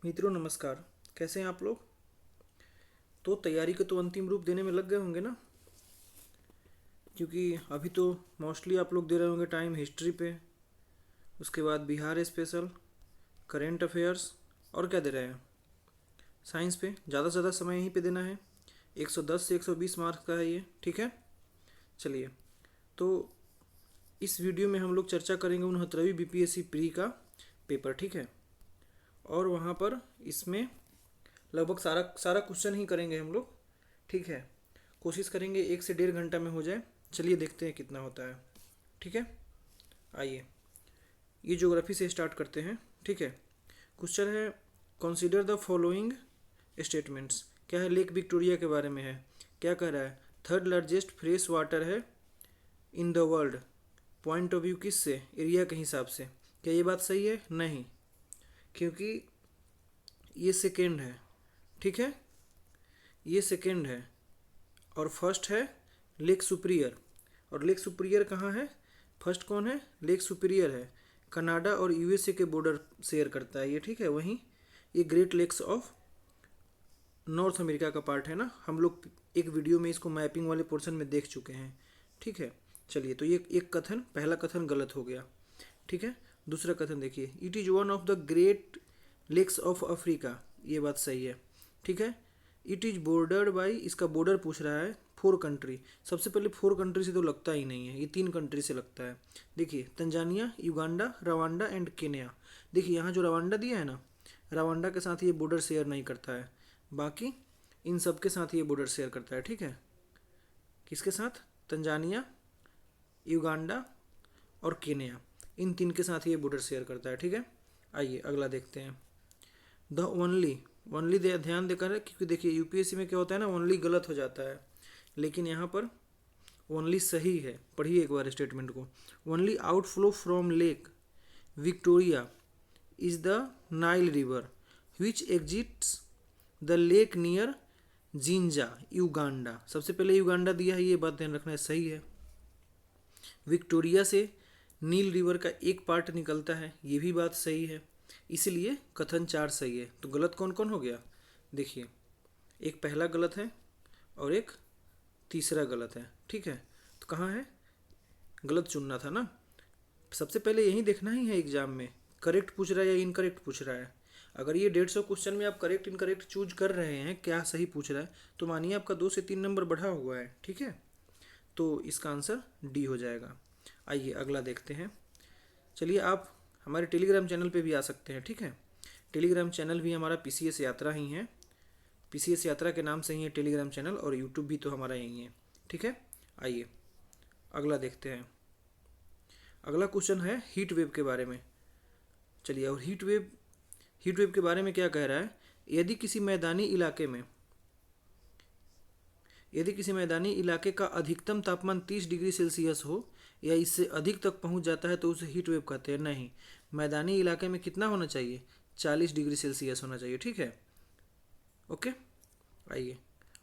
मित्रों नमस्कार। कैसे हैं आप लोग? तो तैयारी को तो अंतिम रूप देने में लग गए होंगे ना, क्योंकि अभी तो मोस्टली आप लोग दे रहे होंगे टाइम हिस्ट्री पे, उसके बाद बिहार स्पेशल, करेंट अफेयर्स, और क्या दे रहे हैं? साइंस पे ज़्यादा से ज़्यादा समय यहीं पे देना है। 110 से 120 मार्क्स का है ये, ठीक है। चलिए, तो इस वीडियो में हम लोग चर्चा करेंगे 69वीं बीपीएससी प्री का पेपर, ठीक है। और वहाँ पर इसमें लगभग सारा सारा क्वेश्चन ही करेंगे हम लोग, ठीक है। कोशिश करेंगे 1 से 1.5 घंटा में हो जाए। चलिए देखते हैं कितना होता है, ठीक है। आइए, ये ज्योग्राफी से स्टार्ट करते हैं, ठीक है। क्वेश्चन है, कंसीडर द फॉलोइंग स्टेटमेंट्स। क्या है? लेक विक्टोरिया के बारे में है। क्या कह रहा है? थर्ड लार्जेस्ट फ्रेश वाटर है in the world. Point of view किस से? एरिया के हिसाब से। क्या ये बात सही है? नहीं, क्योंकि ये सेकेंड है, ठीक है। ये सेकेंड है और फर्स्ट है लेक सुपीरियर। और लेक सुपीरियर कहाँ है? फर्स्ट कौन है? लेक सुपीरियर है, कनाडा और यूएसए के बॉर्डर शेयर करता है ये, ठीक है। वहीं ये Great Lakes of North America का पार्ट है ना। हम लोग एक वीडियो में इसको मैपिंग वाले पोर्शन में देख चुके हैं, ठीक है। चलिए, तो ये एक कथन, पहला कथन गलत हो गया, ठीक है। दूसरा कथन देखिए, it is one of the Great Lakes of Africa. ये बात सही है, ठीक है। इट इज़ बॉर्डर्ड बाई, इसका बॉर्डर पूछ रहा है, 4 कंट्री। सबसे पहले 4 कंट्री से तो लगता ही नहीं है, ये 3 कंट्री से लगता है। देखिए, Tanzania, Uganda, Rwanda and Kenya. देखिए यहाँ जो रवांडा दिया है ना, रवांडा के साथ ये बॉर्डर शेयर नहीं करता है, बाकी इन सब के साथ ये बॉर्डर शेयर करता है, ठीक है। किसके साथ? तंजानिया, युगांडा और केन्या, इन 3 के साथ ये बॉर्डर शेयर करता है, ठीक है। आइए अगला देखते हैं। द ओनली, ओनली ध्यान देकर है, क्योंकि देखिए यूपीएससी में क्या होता है ना, ओनली गलत हो जाता है, लेकिन यहाँ पर ओनली सही है। पढ़िए एक बार स्टेटमेंट को। Only outflow from lake Victoria is the Nile river which exits the lake near Jinja, Uganda. सबसे पहले युगांडा दिया है, ये बात ध्यान रखना है, सही है। विक्टोरिया से नील रिवर का एक पार्ट निकलता है, ये भी बात सही है। इसलिए कथन 4 सही है। तो गलत कौन कौन हो गया? देखिए, एक पहला गलत है और एक तीसरा गलत है, ठीक है। तो कहाँ है? गलत चुनना था ना। सबसे पहले यही देखना ही है एग्जाम में, करेक्ट पूछ रहा है या इनकरेक्ट पूछ रहा है। अगर ये 150 क्वेश्चन में आप करेक्ट इनकरेक्ट चूज कर रहे हैं, क्या सही पूछ रहा है, तो मानिए आपका 2 से 3 नंबर बढ़ा हुआ है, ठीक है। तो इसका आंसर डी हो जाएगा। आइए अगला देखते हैं। चलिए, आप हमारे टेलीग्राम चैनल पे भी आ सकते हैं, ठीक है। टेलीग्राम चैनल भी हमारा पीसीएस यात्रा ही है, पीसीएस यात्रा के नाम से ही है टेलीग्राम चैनल, और यूट्यूब भी तो हमारा यही है, ठीक है। आइए अगला देखते हैं। अगला क्वेश्चन है हीट वेव के बारे में। चलिए, और हीट वेव के बारे में क्या कह रहा है? यदि किसी मैदानी इलाके में, यदि किसी मैदानी इलाके का अधिकतम तापमान 30 डिग्री सेल्सियस हो या इससे अधिक तक पहुंच जाता है तो उसे हीट वेव कहते हैं। नहीं, मैदानी इलाके में कितना होना चाहिए? 40 डिग्री सेल्सियस होना चाहिए, ठीक है। ओके, आइए।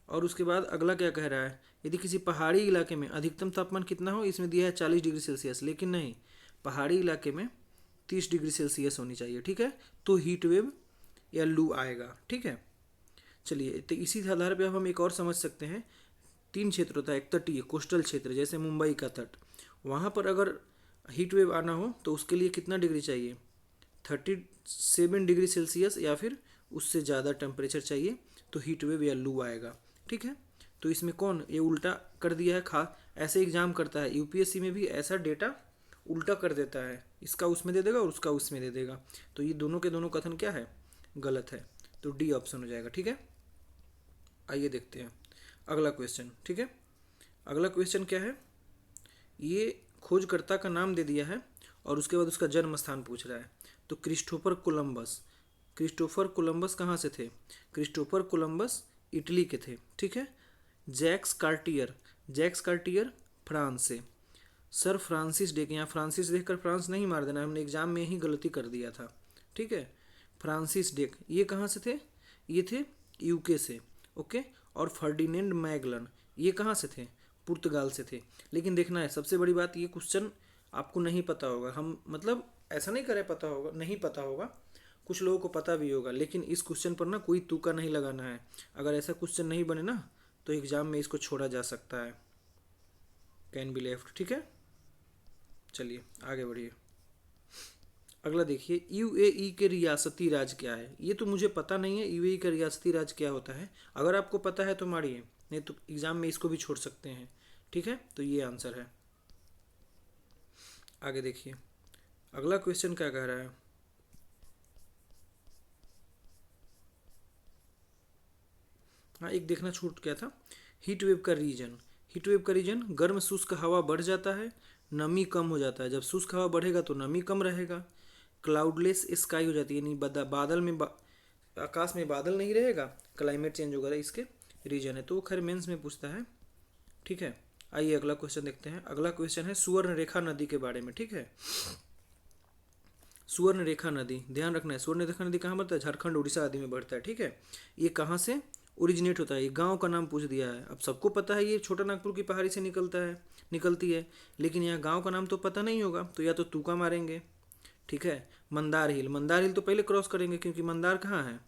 और उसके बाद अगला क्या कह रहा है? यदि किसी पहाड़ी इलाके में अधिकतम तापमान कितना हो, इसमें दिया है 40 डिग्री सेल्सियस, लेकिन नहीं, पहाड़ी इलाके में 30 डिग्री सेल्सियस होनी चाहिए, ठीक है। तो हीट वेव या लू आएगा, ठीक है। चलिए, तो इसी आधार पे अब हम एक और समझ सकते हैं। 3 क्षेत्र होता है, एक तटीय कोस्टल क्षेत्र, जैसे मुंबई का तट, वहाँ पर अगर हीट वेव आना हो तो उसके लिए कितना डिग्री चाहिए? 37 डिग्री सेल्सियस या फिर उससे ज़्यादा टेम्परेचर चाहिए, तो हीट वेव या लू आएगा, ठीक है। तो इसमें कौन ये उल्टा कर दिया है? ऐसे एग्जाम करता है यूपीएससी में भी, ऐसा डेटा उल्टा कर देता है, इसका उसमें दे देगा और उसका उसमें दे देगा। तो ये दोनों के दोनों कथन क्या है? गलत है। तो डी ऑप्शन हो जाएगा, ठीक है। आइए देखते हैं अगला क्वेश्चन, ठीक है। अगला क्वेश्चन क्या है? ये खोजकर्ता का नाम दे दिया है और उसके बाद उसका जन्म स्थान पूछ रहा है। तो क्रिस्टोफर कोलंबस, क्रिस्टोफर कोलंबस कहाँ से थे? क्रिस्टोफर कोलंबस इटली के थे, ठीक है। Jacques Cartier, Jacques Cartier France से। सर फ्रांसिस डेक, यहाँ फ्रांसिस देखकर फ्रांस नहीं मार देना, हमने एग्जाम में ही गलती कर दिया था, ठीक है। फ्रांसिस डेक ये कहाँ से थे? ये थे यूके से, ओके। और फर्डिनेंड मैगलन ये कहाँ से थे? पुर्तगाल से थे। लेकिन देखना है, सबसे बड़ी बात, ये क्वेश्चन आपको नहीं पता होगा, हम मतलब ऐसा नहीं करें पता होगा, नहीं पता होगा, कुछ लोगों को पता भी होगा, लेकिन इस क्वेश्चन पर ना कोई तुक्का नहीं लगाना है। अगर ऐसा क्वेश्चन नहीं बने ना तो एग्जाम में इसको छोड़ा जा सकता है, कैन बी लेफ्ट। ठीक है, चलिए आगे बढ़िए। अगला देखिए, यूएई के रियासती राज क्या है। ये तो मुझे पता नहीं है यूएई का रियासती राज क्या होता है, अगर आपको पता है तो मारिए, नहीं तो एग्जाम में इसको भी छोड़ सकते हैं। ठीक है, तो ये आंसर है। आगे देखिए अगला क्वेश्चन क्या कह रहा है। हाँ, एक देखना छूट गया था, हीट वेव का रीजन। हीट वेव का रीजन, गर्म शुष्क हवा बढ़ जाता है, नमी कम हो जाता है। जब शुष्क हवा बढ़ेगा तो नमी कम रहेगा। क्लाउडलेस स्काई हो जाती है, यानी बादल में आकाश में बादल नहीं रहेगा, क्लाइमेट चेंज होगा, इसके रीजन है। तो वो खैर मेंस में पूछता है। ठीक है, आइए अगला क्वेश्चन देखते हैं। अगला क्वेश्चन है सुवर्ण रेखा नदी के बारे में। ठीक है, सुवर्ण रेखा नदी, ध्यान रखना है, सुवर्ण रेखा नदी कहाँ बढ़ता है, झारखंड उड़ीसा आदि में बढ़ता है। ठीक है, ये कहाँ से ओरिजिनेट होता है, ये गांव का नाम पूछ दिया है। अब सबको पता है ये छोटा नागपुर की पहाड़ी से निकलती है, लेकिन यहाँ गांव का नाम तो पता नहीं होगा, तो या तो तुक्का मारेंगे। ठीक है, मंदार हिल, मंदार हिल तो पहले क्रॉस करेंगे, क्योंकि मंदार कहाँ है,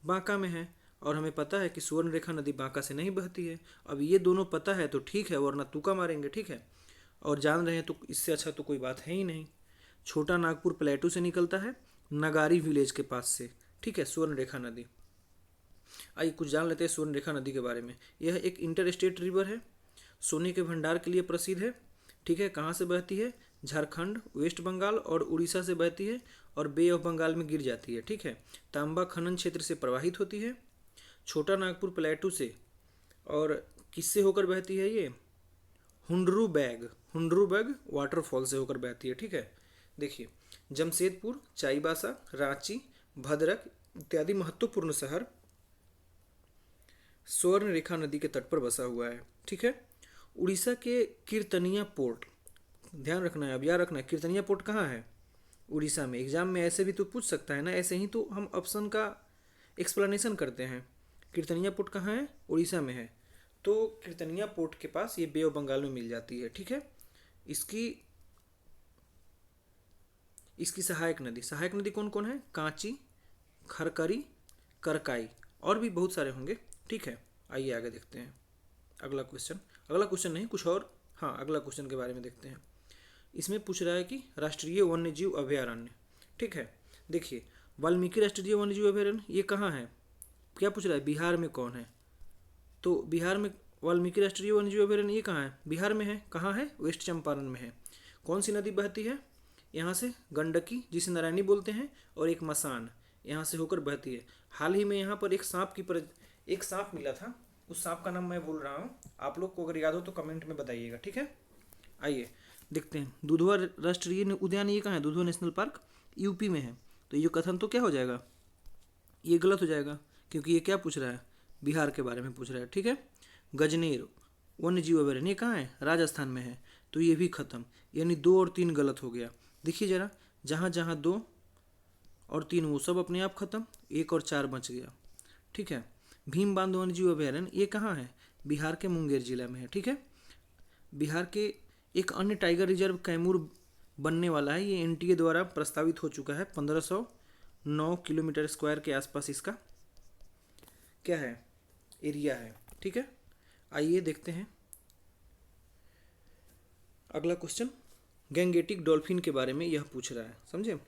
बांका में है, और हमें पता है कि सुवर्ण रेखा नदी बांका से नहीं बहती है। अब ये दोनों पता है तो ठीक है, वरना तुक्का मारेंगे। ठीक है, और जान रहे हैं तो इससे अच्छा तो कोई बात है ही नहीं। छोटा नागपुर प्लेटू से निकलता है, नगारी विलेज के पास से। ठीक है, स्वर्ण रेखा नदी। आइए कुछ जान लेते हैं स्वर्ण रेखा नदी के बारे में। यह एक इंटर स्टेट रिवर है, सोने के भंडार के लिए प्रसिद्ध है। ठीक है, कहाँ से बहती है, झारखंड, वेस्ट बंगाल और उड़ीसा से बहती है, और बे ऑफ बंगाल में गिर जाती है। ठीक है, तांबा खनन क्षेत्र से प्रवाहित होती है, छोटा नागपुर प्लेटू से, और किससे होकर बहती है ये, हुंडरू बैग वाटरफॉल से होकर बहती है। ठीक है, देखिए जमशेदपुर, चाईबासा, रांची, भद्रक इत्यादि महत्वपूर्ण शहर स्वर्ण रेखा नदी के तट पर बसा हुआ है। ठीक है, उड़ीसा के कीर्तनिया पोर्ट, ध्यान रखना है, अब याद रखना है, कीर्तनिया पोर्ट कहाँ है, उड़ीसा में। एग्जाम में ऐसे भी तो पूछ सकता है ना, ऐसे ही तो हम ऑप्शन का एक्सप्लेनेशन करते हैं। कीर्तनिया पोर्ट कहाँ है, उड़ीसा में है। तो कीर्तनिया पोर्ट के पास ये बे ऑफ बंगाल में मिल जाती है। ठीक है, इसकी सहायक नदी कौन कौन है, कांची, खरकरी, करकाई, और भी बहुत सारे होंगे। ठीक है, आइए आगे देखते हैं अगला क्वेश्चन नहीं कुछ और, हाँ अगला क्वेश्चन के बारे में देखते हैं। इसमें पूछ रहा है कि राष्ट्रीय वन्यजीव अभयारण्य। ठीक है, देखिए वाल्मीकि राष्ट्रीय वन्यजीव अभयारण्य ये कहाँ है, क्या पूछ रहा है, बिहार में कौन है। तो बिहार में वाल्मीकि राष्ट्रीय वन्यजीव अभयारण्य ये कहाँ है, बिहार में है। कहाँ है, वेस्ट चंपारण में है। कौन सी नदी बहती है, यहाँ से गंडकी जिसे नारायणी बोलते हैं, और एक मसान यहाँ से होकर बहती है। हाल ही में यहाँ पर एक सांप मिला था, उस सांप का नाम मैं बोल रहा हूँ, आप लोग को अगर याद हो तो कमेंट में बताइएगा। ठीक है, आइए देखते हैं। दुधवा राष्ट्रीय उद्यान ये कहाँ है, दुधवा नेशनल पार्क यूपी में है। तो ये कथन तो क्या हो जाएगा, ये गलत हो जाएगा, क्योंकि ये क्या पूछ रहा है, बिहार के बारे में पूछ रहा है। ठीक है, गजनेर वन्य जीव अभयारण्य कहाँ है, राजस्थान में है। तो ये भी खत्म, यानी 2 और 3 गलत हो गया। देखिए जरा, जहाँ जहाँ 2 और 3 वो सब अपने आप खत्म, 1 और 4 बच गया। ठीक है, भीम बांध वन्य जीव अभयारण्य ये कहाँ है, बिहार के मुंगेर जिला में है। ठीक है, बिहार के एक अन्य टाइगर रिजर्व कैमूर बनने वाला है, ये एनटीए द्वारा प्रस्तावित हो चुका है। 1509 किलोमीटर स्क्वायर के आसपास इसका क्या है, एरिया है। ठीक है, आइए देखते हैं अगला क्वेश्चन। गैंगेटिक डॉल्फिन के बारे में यह पूछ रहा है, समझे।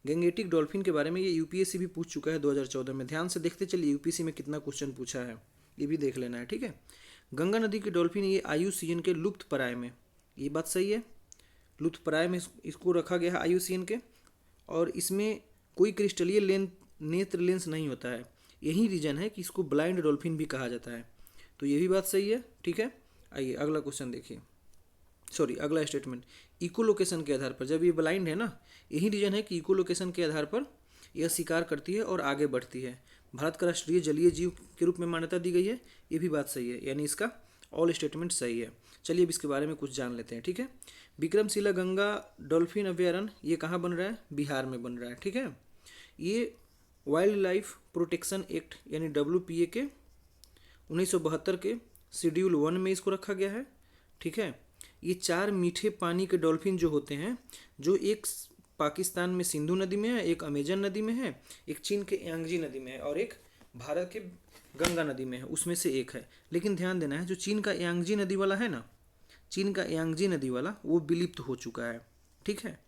गैंगेटिक डॉल्फिन के बारे में ये यूपीएससी भी पूछ चुका है 2014 में। ध्यान से देखते चलिए यूपीएससी में कितना क्वेश्चन पूछा है, ये भी देख लेना है। ठीक है, गंगा नदी की डॉल्फिन ये IUCN के लुप्त प्राय में, ये बात सही है, लुप्त प्राय में इसको रखा गया है IUCN के, और इसमें कोई क्रिस्टलीय नेत्र लेंस नहीं होता है। यही रीजन है कि इसको ब्लाइंड डॉल्फिन भी कहा जाता है। तो ये भी बात सही है। ठीक है, आइए अगला क्वेश्चन देखिए, अगला स्टेटमेंट। इको लोकेशन के आधार पर, जब ये ब्लाइंड है ना, यही रीजन है कि इको लोकेशन के आधार पर यह शिकार करती है और आगे बढ़ती है। भारत का राष्ट्रीय जलीय जीव के रूप में मान्यता दी गई है, ये भी बात सही है, यानी इसका ऑल स्टेटमेंट सही है। चलिए अब इसके बारे में कुछ जान लेते हैं। ठीक है, विक्रमशिला गंगा डॉल्फिन अभयारण्य ये कहाँ बन रहा है, बिहार में बन रहा है। ठीक है, ये वाइल्ड लाइफ प्रोटेक्शन एक्ट यानी WPA के 1972 के शेड्यूल 1 में इसको रखा गया है। ठीक है, ये 4 मीठे पानी के डॉल्फिन जो होते हैं, जो एक पाकिस्तान में सिंधु नदी में है, एक अमेजन नदी में है, एक चीन के यांगजी नदी में है और एक भारत के गंगा नदी में है, उसमें से एक है। लेकिन ध्यान देना है, जो चीन का यांगजी नदी वाला है ना, चीन का यांगजी नदी वाला वो विलुप्त हो चुका है। ठीक है,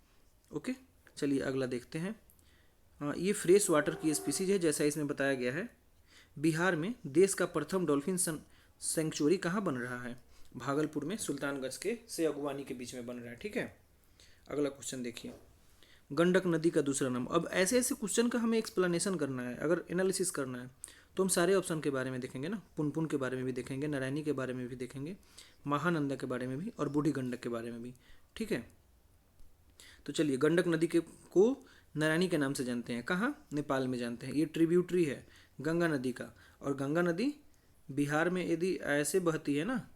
ओके। चलिए अगला देखते हैं। ये फ्रेश वाटर की स्पीसीज है जैसा इसमें बताया गया है। बिहार में देश का प्रथम डॉल्फिन सेंचुरी कहाँ बन रहा है? भागलपुर में सुल्तानगंज के से अगवानी के बीच में बन रहा है। ठीक है, अगला क्वेश्चन देखिए। गंडक नदी का दूसरा नाम। अब ऐसे ऐसे क्वेश्चन का हमें एक्सप्लेनेशन करना है, अगर एनालिसिस करना है तो हम सारे ऑप्शन के बारे में देखेंगे ना, पुनपुन के बारे में भी देखेंगे, नारायणी के बारे में भी देखेंगे, महानंदा के बारे में भी और बूढ़ी गंडक के बारे में भी। ठीक है, तो चलिए गंडक नदी के को नारायणी के नाम से जानते हैं। कहाँ? नेपाल में जानते हैं। ये ट्रिब्यूटरी है गंगा नदी का, और गंगा नदी बिहार में यदि ऐसे बहती है ना,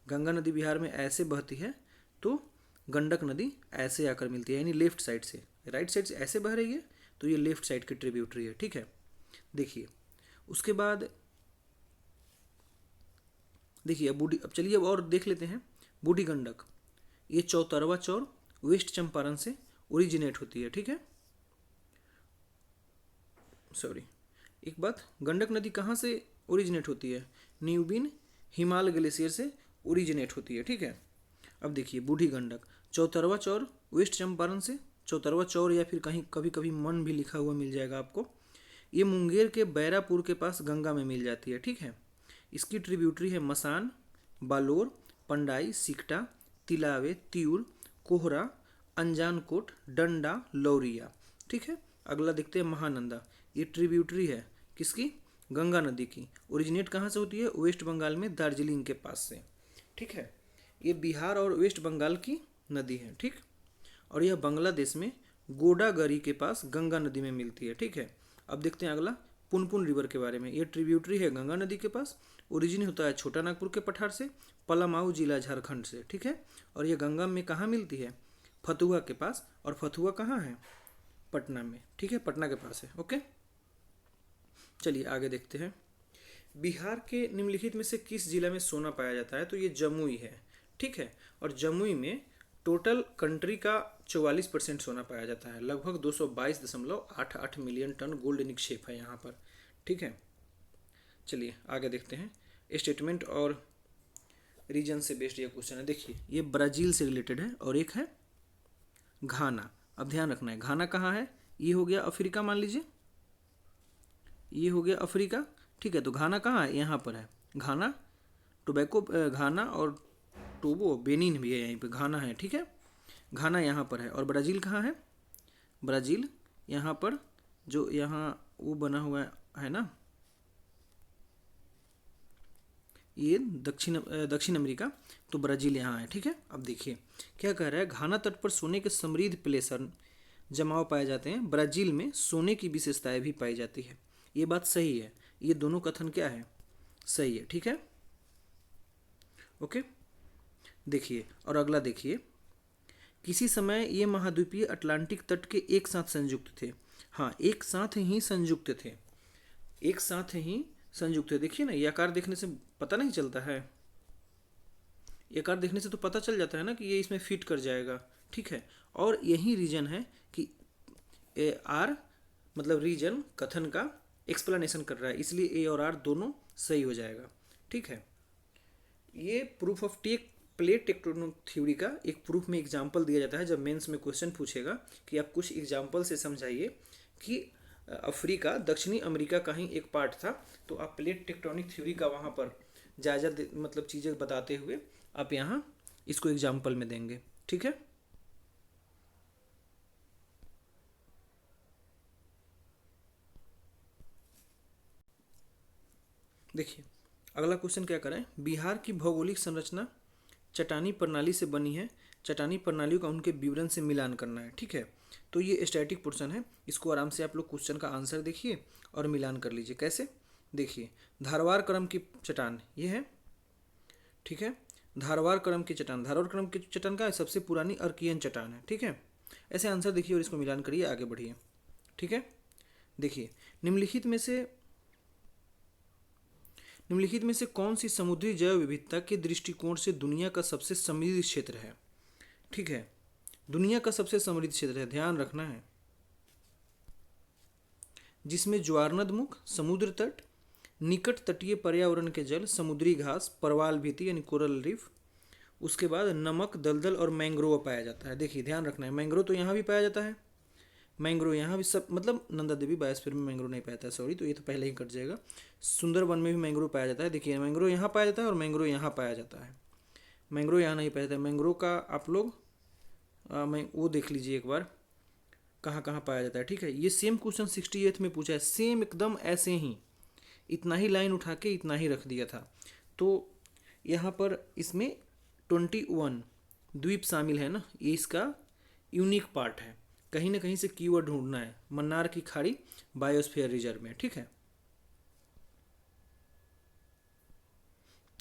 गंगा नदी बिहार में ऐसे बहती है तो गंडक नदी ऐसे आकर मिलती है, यानी लेफ्ट साइड से, राइट साइड से ऐसे बह रही है तो ये लेफ्ट साइड की ट्रिब्यूटरी है। ठीक है, देखिए उसके बाद देखिए अब चलिए अब और देख लेते हैं। बूढ़ी गंडक ये चौतरवा चौर वेस्ट चंपारण से ओरिजिनेट होती है। ठीक है, सॉरी एक बात, गंडक नदी कहाँ से ओरिजिनेट होती है? न्यूबिन हिमालय ग्लेशियर से ओरिजिनेट होती है। ठीक है, अब देखिए बूढ़ी गंडक चौतरवा चौर वेस्ट चंपारण से, चौतरवा चौर या फिर कहीं कभी कभी मन भी लिखा हुआ मिल जाएगा आपको। ये मुंगेर के बैरापुर के पास गंगा में मिल जाती है। ठीक है, इसकी ट्रिब्यूटरी है मसान, बालोर, पंडाई, सिकटा, तिलावे, तिउर, कोहरा, अनजानकोट, डंडा, लौरिया। ठीक है, अगला देखते हैं महानंदा। ये ट्रिब्यूटरी है किसकी? गंगा नदी की। ओरिजिनेट कहाँ से होती है? वेस्ट बंगाल में दार्जिलिंग के पास से। ठीक है, ये बिहार और वेस्ट बंगाल की नदी है। ठीक, और यह बांग्लादेश में गोडागरी के पास गंगा नदी में मिलती है। ठीक है, अब देखते हैं अगला पुनपुन रिवर के बारे में। ये ट्रिब्यूटरी है गंगा नदी के पास, ओरिजिन होता है छोटा नागपुर के पठार से, पलामाऊ जिला झारखंड से। ठीक है, और ये गंगा में कहाँ मिलती है? फतुहा के पास, और फतुहा कहाँ है? पटना में। ठीक है, पटना के पास है। ओके, चलिए आगे देखते हैं। बिहार के निम्नलिखित में से किस जिला में सोना पाया जाता है? तो ये जमुई है। ठीक है, और जमुई में टोटल कंट्री का 44% सोना पाया जाता है। लगभग 222.88 मिलियन टन गोल्ड निक्षेप है यहाँ पर। ठीक है, चलिए आगे देखते हैं। स्टेटमेंट और रीजन से बेस्ड ये क्वेश्चन है। देखिए ये ब्राज़ील से रिलेटेड है और एक है घाना। अब ध्यान रखना है, घाना कहाँ है? ये हो गया अफ्रीका, मान लीजिए ये हो गया अफ्रीका। ठीक है, तो घाना कहाँ है? यहाँ पर है घाना, टोबैको, घाना और टोबो, बेनिन भी है यहीं पे, घाना है। ठीक है, घाना यहाँ पर है। और ब्राज़ील कहाँ है? ब्राज़ील यहाँ पर, जो यहाँ वो बना हुआ है ना, ये दक्षिण अमेरिका, तो ब्राज़ील यहाँ है। ठीक है, अब देखिए क्या कह रहा है। घाना तट पर सोने के समृद्ध प्लेसर जमाव पाए जाते हैं। ब्राज़ील में सोने की विशेषताएं भी पाई जाती है। ये बात सही है, ये दोनों कथन क्या है? सही है। ठीक है, ओके, देखिए और अगला देखिए। किसी समय ये महाद्वीपीय अटलांटिक तट के एक साथ संयुक्त थे। हाँ, एक साथ ही संयुक्त थे, एक साथ ही संयुक्त थे। देखिए ना, ये आकार देखने से पता नहीं चलता है, ये आकार देखने से तो पता चल जाता है ना कि ये इसमें फिट कर जाएगा। ठीक है, और यही रीजन है कि आर मतलब रीजन कथन का एक्सप्लेनेशन कर रहा है, इसलिए ए और आर दोनों सही हो जाएगा। ठीक है, ये proof of plate tectonic theory का एक प्रूफ में एग्जाम्पल दिया जाता है। जब मेंस में क्वेश्चन पूछेगा कि आप कुछ एग्जाम्पल से समझाइए कि अफ्रीका दक्षिणी अमेरिका का ही एक पार्ट था, तो आप प्लेट टेक्टोनिक थ्योरी का वहाँ पर जायजा मतलब चीज़ें बताते हुए आप यहाँ इसको एग्जाम्पल में देंगे। ठीक है, देखिए अगला क्वेश्चन क्या करें। बिहार की भौगोलिक संरचना चट्टानी प्रणाली से बनी है। चट्टानी प्रणालियों का उनके विवरण से मिलान करना है। ठीक है, तो ये स्टैटिक पोर्शन है, इसको आराम से आप लोग क्वेश्चन का आंसर देखिए और मिलान कर लीजिए। कैसे? देखिए धारवाड़ क्रम की चट्टान ये है। ठीक है, धारवाड़ क्रम की चट्टान, धारवाड़ क्रम की चट्टान का सबसे पुरानी अर्कियन चट्टान है। ठीक है, ऐसे आंसर देखिए और इसको मिलान करिए, आगे बढ़िए। ठीक है, देखिए निम्नलिखित में से कौन सी समुद्री जैव विविधता के दृष्टिकोण से दुनिया का सबसे समृद्ध क्षेत्र है? ठीक है, दुनिया का सबसे समृद्ध क्षेत्र है, ध्यान रखना है, जिसमें ज्वारनदमुख, समुद्र तट, निकट तटीय पर्यावरण के जल, समुद्री घास, परवाल भित्ति यानी कोरल रीफ, उसके बाद नमक, दलदल और मैंग्रोव पाया जाता है। देखिए ध्यान रखना है, मैंग्रोव तो यहाँ भी पाया जाता है, मैंग्रोव यहाँ भी सब, मतलब नंदा देवी बायोस्फीयर में मैंग्रोव नहीं पाया जाता है, सॉरी, तो ये तो पहले ही कट जाएगा। सुंदरवन में भी मैंग्रोव पाया जाता है। देखिए मैंग्रोव यहाँ पाया जाता है और मैंग्रोव यहाँ पाया जाता है, मैंग्रोव यहाँ नहीं पाया जाता है। मैंग्रोव का आप लोग मैं वो देख लीजिए एक बार कहाँ कहाँ पाया जाता है, ठीक है। ये सेम क्वेश्चन 68 में पूछा है, सेम एकदम ऐसे ही, इतना ही लाइन उठा के इतना ही रख दिया था। तो यहाँ पर इसमें 21 द्वीप शामिल है ना, ये इसका यूनिक पार्ट है। कहीं ना कहीं से कीवर्ड ढूंढना है, मन्नार की खाड़ी बायोस्फीयर रिजर्व में, ठीक है।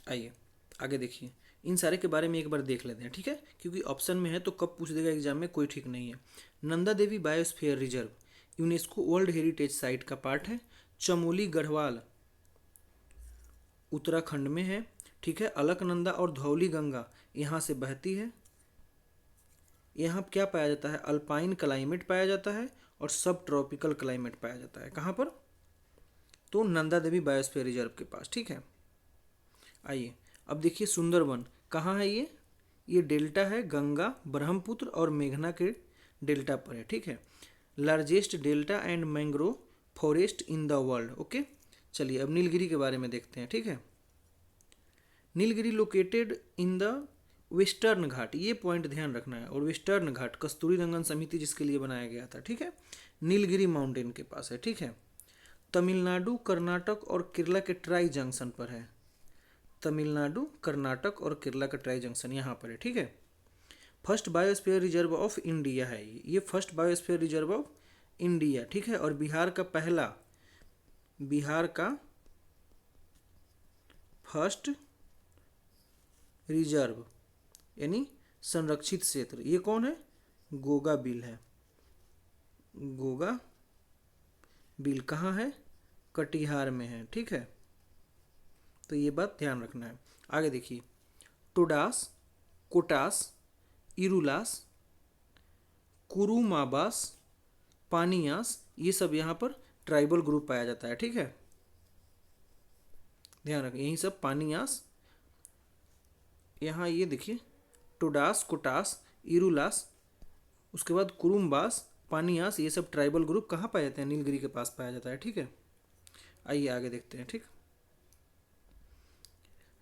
आइए आगे देखिए, इन सारे के बारे में एक बार देख लेते हैं, ठीक है, क्योंकि ऑप्शन में है तो कब पूछ देगा एग्जाम में कोई ठीक नहीं है। Nanda Devi biosphere reserve UNESCO world heritage site का पार्ट है। चमोली गढ़वाल उत्तराखंड में है, ठीक है। अलकनंदा और धौली गंगा यहाँ से बहती है। यहाँ क्या पाया जाता है, अल्पाइन क्लाइमेट पाया जाता है और सब ट्रॉपिकल क्लाइमेट पाया जाता है। कहाँ पर, तो नंदा देवी बायोस्फीयर रिजर्व के पास, ठीक है। आइए अब देखिए सुंदरवन कहाँ है, ये डेल्टा है, गंगा, ब्रह्मपुत्र और मेघना के डेल्टा पर है, ठीक है। Largest delta and mangrove forest in the world, okay. चलिए अब नीलगिरी के बारे में देखते हैं, ठीक है। Nilgiri located in the Western Ghat, ये पॉइंट ध्यान रखना है, और वेस्टर्न घाट कस्तूरी रंगन समिति जिसके लिए बनाया गया था, ठीक है, नीलगिरी माउंटेन के पास है, ठीक है। तमिलनाडु, कर्नाटक और केरला के ट्राई जंक्शन पर है। तमिलनाडु, कर्नाटक और केरला का ट्राई जंक्शन यहाँ पर है, ठीक है। First biosphere reserve of India है ये first biosphere reserve of India, ठीक है। और बिहार का फर्स्ट रिजर्व यानी संरक्षित क्षेत्र, ये कौन है, गोगा बिल है। गोगा बिल कहाँ है, कटिहार में है, ठीक है। तो ये बात ध्यान रखना है। आगे देखिए, टोडास, कोटास, इरुलास, कुरुमाबास, पानियास, ये सब यहाँ पर ट्राइबल ग्रुप पाया जाता है, ठीक है। ध्यान रखें, यही सब पानियास, यहाँ ये देखिए टोडास, कोटास, इरुलास, उसके बाद कुरुम्बास, पानियास, ये सब ट्राइबल ग्रुप कहाँ पाए जाते हैं, नीलगिरी के पास पाया जाता है, ठीक है। आइए आगे देखते हैं, ठीक।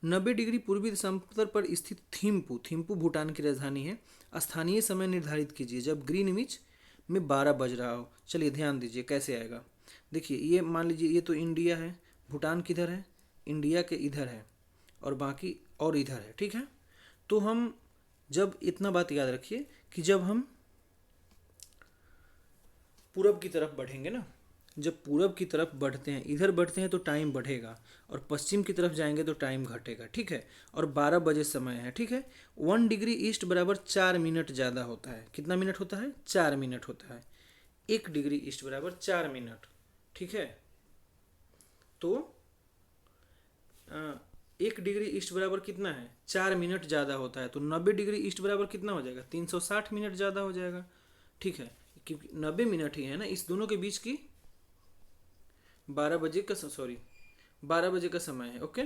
90 डिग्री पूर्वी देशांतर पर स्थित थिम्पू भूटान की राजधानी है। स्थानीय समय निर्धारित कीजिए जब ग्रीनविच में 12 बज रहा हो। चलिए ध्यान दीजिए कैसे आएगा। देखिए ये मान लीजिए ये तो इंडिया है, भूटान किधर है, इंडिया के इधर है, और बाकी और इधर है, ठीक है। तो हम जब इतना बात याद रखिए कि जब हम पूरब की तरफ बढ़ेंगे ना, जब पूरब की तरफ बढ़ते हैं, इधर बढ़ते हैं तो टाइम बढ़ेगा, और पश्चिम की तरफ जाएंगे तो टाइम घटेगा, ठीक है। और 12 बजे समय है, ठीक है। 1 डिग्री ईस्ट बराबर 4 मिनट ज़्यादा होता है। कितना मिनट होता है, 4 मिनट होता है। 1 डिग्री ईस्ट बराबर 4 मिनट, ठीक है। तो 1 डिग्री ईस्ट बराबर कितना है, 4 मिनट ज़्यादा होता है। तो 90 डिग्री ईस्ट बराबर कितना हो जाएगा, 360 मिनट ज़्यादा हो जाएगा, ठीक है। क्योंकि 90 मिनट ही है ना, इस दोनों के बीच की 12 बजे का समय है, ओके।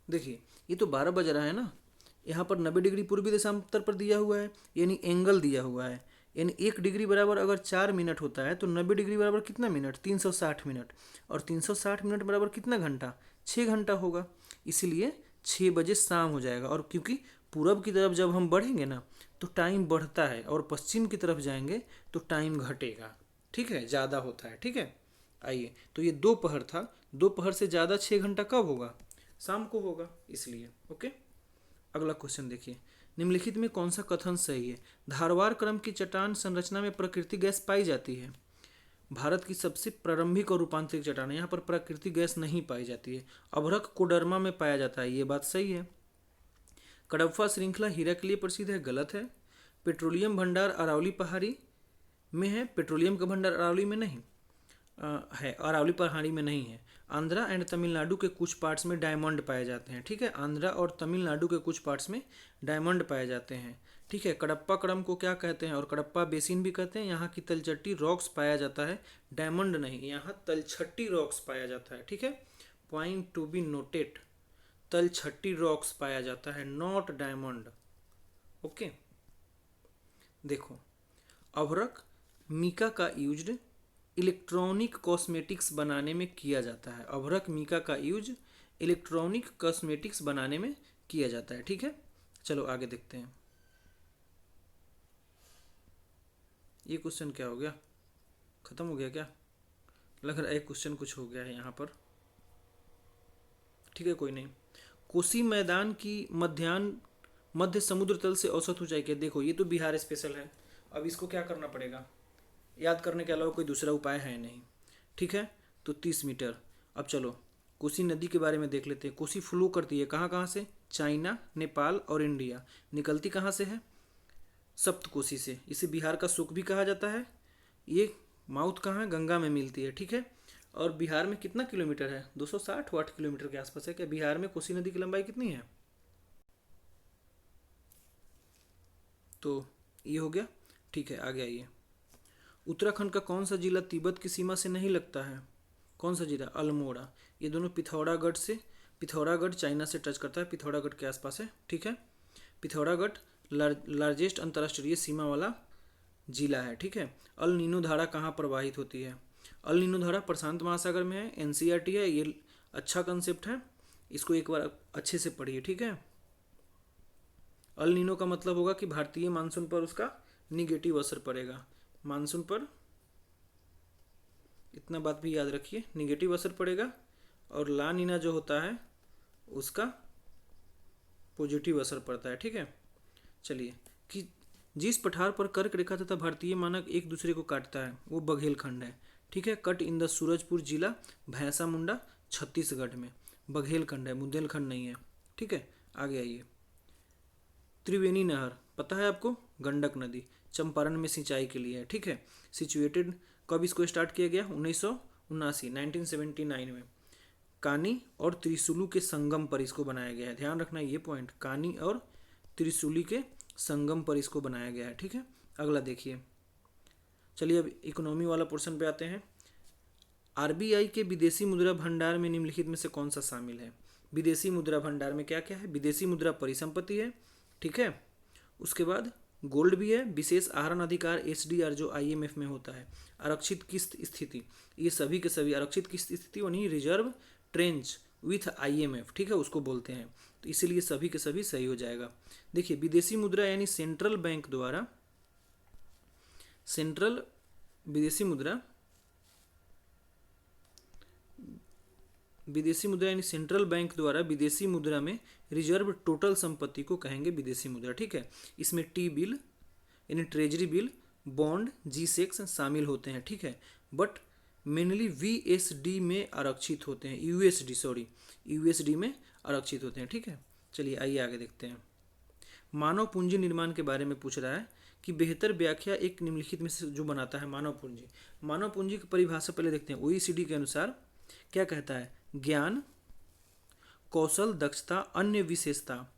देखिए ये तो 12 बज रहा है ना, यहाँ पर 90 डिग्री पूर्वी देशांतर पर दिया हुआ है, यानी एंगल दिया हुआ है, यानी 1 डिग्री बराबर अगर 4 मिनट होता है तो 90 डिग्री बराबर कितना मिनट, 360 मिनट, और 360 मिनट बराबर कितना घंटा, 6 घंटा होगा। इसीलिए 6 बजे शाम हो जाएगा। और क्योंकि पूरब की तरफ जब हम बढ़ेंगे ना तो टाइम बढ़ता है, और पश्चिम की तरफ जाएंगे तो टाइम घटेगा, ठीक है, ज़्यादा होता है, ठीक है। आइए, तो ये दोपहर था, दोपहर से ज़्यादा 6 घंटा कब होगा, शाम को होगा, इसलिए, ओके। अगला क्वेश्चन देखिए, निम्नलिखित में कौन सा कथन सही है। धारवाड़ क्रम की चट्टान संरचना में प्राकृतिक गैस पाई जाती है। भारत की सबसे प्रारंभिक और रूपांतरित चट्टान है, यहाँ पर प्राकृतिक गैस नहीं पाई जाती है। अभ्रक कोडरमा में पाया जाता है, ये बात सही है। कडप्पा श्रृंखला हीरा के लिए प्रसिद्ध है, गलत है। पेट्रोलियम भंडार अरावली पहाड़ी में है, पेट्रोलियम का भंडार अरावली में नहीं। है, अरावली पहाड़ी में नहीं है। आंध्रा एंड तमिलनाडु के कुछ पार्ट्स में डायमंड पाए जाते हैं, ठीक है। आंध्रा और तमिलनाडु के कुछ पार्ट्स में डायमंड पाए जाते हैं, ठीक है। कडप्पा कडम को क्या कहते हैं, और कडप्पा बेसिन भी कहते हैं। यहाँ की तलछटी रॉक्स पाया जाता है, डायमंड नहीं, यहाँ तलछटी रॉक्स पाया जाता है, ठीक है। पॉइंट टू बी नोटेड, तलछटी रॉक्स पाया जाता है, नॉट डायमंड। ओके, देखो, अभ्रक मीका का यूज इलेक्ट्रॉनिक कॉस्मेटिक्स बनाने में किया जाता है। अभ्रक मीका का यूज इलेक्ट्रॉनिक कॉस्मेटिक्स बनाने में किया जाता है, ठीक है। चलो आगे देखते हैं। ये क्वेश्चन क्या हो गया, खत्म हो गया क्या? लग रहा है एक क्वेश्चन कुछ हो गया है यहाँ पर, ठीक है, कोई नहीं। कोसी मैदान की मध्य समुद्र तल से औसत ऊंचाई क्या? देखो ये तो बिहार स्पेशल है, अब इसको क्या करना पड़ेगा, याद करने के अलावा कोई दूसरा उपाय है नहीं, ठीक है। तो 30 मीटर। अब चलो कोसी नदी के बारे में देख लेते हैं। कोसी फ्लो करती है कहाँ कहाँ से? चाइना, नेपाल और इंडिया। निकलती कहाँ से है? सप्तकोसी से। इसे बिहार का सुख भी कहा जाता है। ये माउथ कहाँ है? गंगा में मिलती है, ठीक है। और बिहार में कितना किलोमीटर है? 260 8 किलोमीटर के आसपास है। क्या बिहार में कोसी नदी की लंबाई कितनी है? तो ये हो गया, ठीक है। आगे आइए। उत्तराखंड का कौन सा जिला तिब्बत की सीमा से नहीं लगता है? कौन सा जिला? अल्मोड़ा। ये दोनों पिथौरागढ़ चाइना से टच करता है, पिथौरागढ़ के आसपास है, ठीक है। पिथौरागढ़ लार्जेस्ट अंतर्राष्ट्रीय सीमा वाला जिला है, ठीक है। अल नीनो धारा कहाँ प्रवाहित होती है? अल नीनो धारा प्रशांत महासागर में है, एनसीईआरटी है, ये अच्छा कंसेप्ट है, इसको एक बार अच्छे से पढ़िए, ठीक है। अल नीनो का मतलब होगा कि भारतीय मानसून पर उसका निगेटिव असर पड़ेगा। मानसून पर इतना बात भी याद रखिए, निगेटिव असर पड़ेगा। और ला नीना जो होता है उसका पॉजिटिव असर पड़ता है, ठीक है। चलिए, कि जिस पठार पर कर्क रेखा तथा भारतीय मानक एक दूसरे को काटता है वो बघेलखंड है, ठीक है। कट इन द सूरजपुर जिला भैंसा मुंडा छत्तीसगढ़ में। बघेलखंड है, बुंदेलखंड नहीं है, ठीक है। आगे आइए। त्रिवेणी नहर पता है आपको? गंडक नदी चंपारण में सिंचाई के लिए है, ठीक है। सिचुएटेड, कब इसको स्टार्ट किया गया? 1979 में। कानी और त्रिशूली के संगम पर इसको बनाया गया है, ध्यान रखना ये पॉइंट, कानी और त्रिशूली के संगम पर इसको बनाया गया है, ठीक है। अगला देखिए। चलिए अब इकोनॉमी वाला पोर्शन पे आते हैं। आरबीआई के विदेशी मुद्रा भंडार में निम्नलिखित में से कौन सा शामिल है? विदेशी मुद्रा भंडार में क्या क्या है? विदेशी मुद्रा परिसंपत्ति है, ठीक है। उसके बाद गोल्ड भी है, विशेष आहरण अधिकार एसडीआर जो आईएमएफ में होता है, आरक्षित किस्त स्थिति, ये सभी के सभी आरक्षित किस्त स्थिति यानी रिजर्व ट्रेंच विथ आईएमएफ, ठीक है, उसको बोलते हैं। तो इसीलिए सभी के सभी सही हो जाएगा। देखिए, विदेशी मुद्रा यानी सेंट्रल बैंक द्वारा विदेशी मुद्रा यानी सेंट्रल बैंक द्वारा विदेशी मुद्रा में रिजर्व टोटल संपत्ति को कहेंगे विदेशी मुद्रा, ठीक है। इसमें टी बिल यानी ट्रेजरी बिल, बॉन्ड, जी सेक्स शामिल होते हैं, ठीक है। बट मेनली वीएसडी में आरक्षित होते हैं, यूएसडी में आरक्षित होते हैं, ठीक है। चलिए आइए आगे देखते हैं। मानव पूंजी निर्माण के बारे में पूछ रहा है कि बेहतर व्याख्या एक निम्नलिखित में से जो बनाता है मानव पूंजी। मानव पूंजी की परिभाषा पहले देखते हैं। ओईसीडी के अनुसार क्या कहता है? ज्ञान, कौशल, दक्षता, अन्य विशेषता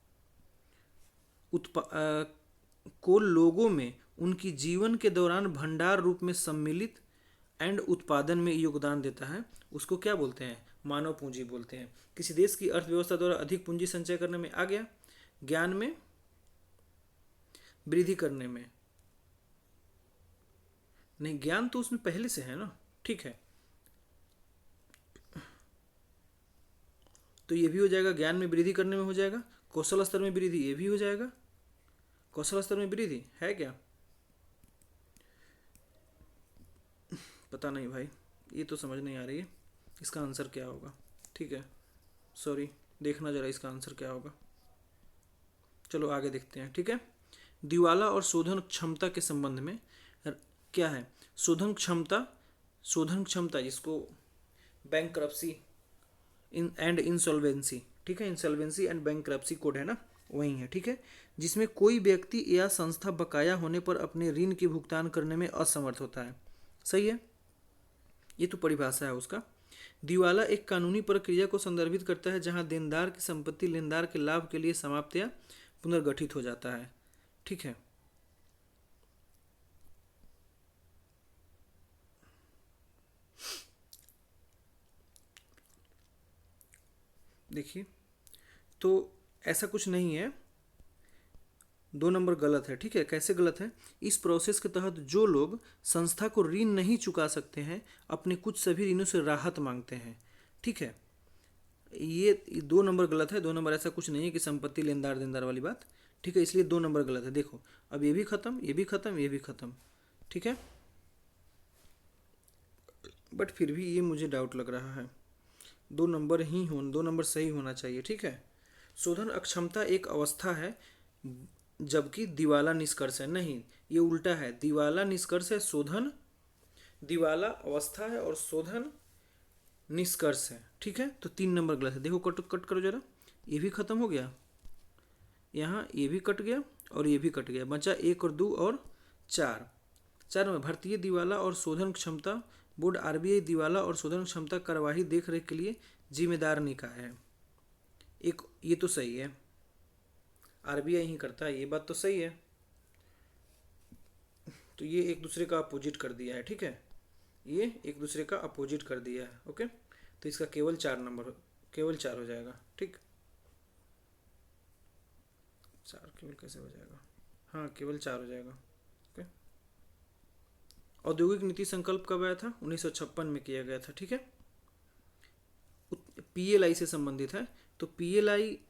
को लोगों में उनकी जीवन के दौरान भंडार रूप में सम्मिलित एंड उत्पादन में योगदान देता है, उसको क्या बोलते हैं? मानव पूंजी बोलते हैं। किसी देश की अर्थव्यवस्था द्वारा अधिक पूंजी संचय करने में आ गया, ज्ञान में वृद्धि करने में नहीं, ज्ञान तो उसमें पहले से है ना, ठीक है। तो ये भी हो जाएगा, ज्ञान में वृद्धि करने में हो जाएगा। कौशल स्तर में वृद्धि, ये भी हो जाएगा। कौशल स्तर में वृद्धि है क्या? पता नहीं भाई, ये तो समझ नहीं आ रही है इसका आंसर क्या होगा, ठीक है। सॉरी, देखना जरा इसका आंसर क्या होगा। चलो आगे देखते हैं, ठीक है। दिवाला और शोधन क्षमता के संबंध में क्या है? शोधन क्षमता जिसको बैंकरप्सी एंड इंसॉल्वेंसी, ठीक है, इंसॉल्वेंसी एंड बैंकरप्सी कोड है ना, वही है, ठीक है। जिसमें कोई व्यक्ति या संस्था बकाया होने पर अपने ऋण की भुगतान करने में असमर्थ होता है, सही है। ये तो परिभाषा है उसका। दिवाला एक कानूनी प्रक्रिया को संदर्भित करता है जहां देनदार की संपत्ति लेनदार के लाभ के लिए समाप्त या पुनर्गठित हो जाता है। ठीक है, देखिए तो ऐसा कुछ नहीं है, 2 नंबर गलत है। ठीक है, कैसे गलत है? इस प्रोसेस के तहत जो लोग संस्था को ऋण नहीं चुका सकते हैं अपने कुछ सभी ऋणों से राहत मांगते हैं। ठीक है, ये 2 नंबर गलत है। 2 नंबर ऐसा कुछ नहीं है कि संपत्ति लेनदार देनदार वाली बात। ठीक है, इसलिए 2 नंबर गलत है। देखो अब ये भी खत्म, ये भी खत्म, ये भी खत्म। ठीक है, बट फिर भी ये मुझे डाउट लग रहा है, 2 नंबर सही होना चाहिए। ठीक है, शोधन अक्षमता एक अवस्था है जबकि दिवाला निष्कर्ष है। नहीं, ये उल्टा है, दिवाला निष्कर्ष है, शोधन दिवाला अवस्था है और शोधन निष्कर्ष है। ठीक है, तो 3 नंबर गलत है। देखो कट कट करो जरा, ये भी खत्म हो गया, यहाँ ये भी कट गया और ये भी कट गया, बचा 1 और 2 और 4। 4 में भारतीय दिवाला और शोधन क्षमता बोर्ड आरबीआई दिवाला और शोधन क्षमता कार्यवाही देख रेख के लिए जिम्मेदार निकाय है। एक ये तो सही है, आरबीआई ही करता है, ये बात तो सही है। तो ये एक दूसरे का अपोजिट कर दिया है। ठीक है, ये एक दूसरे का अपोजिट कर दिया है। ओके, तो इसका केवल 4 नंबर, केवल 4 हो जाएगा। ठीक, 4 केवल कैसे हो जाएगा? हाँ, केवल 4 हो जाएगा। ओके, औद्योगिक नीति संकल्प कब आया था? 1956 में किया गया था। ठीक है, पीएलआई से संबंधित है। तो पीएलआई,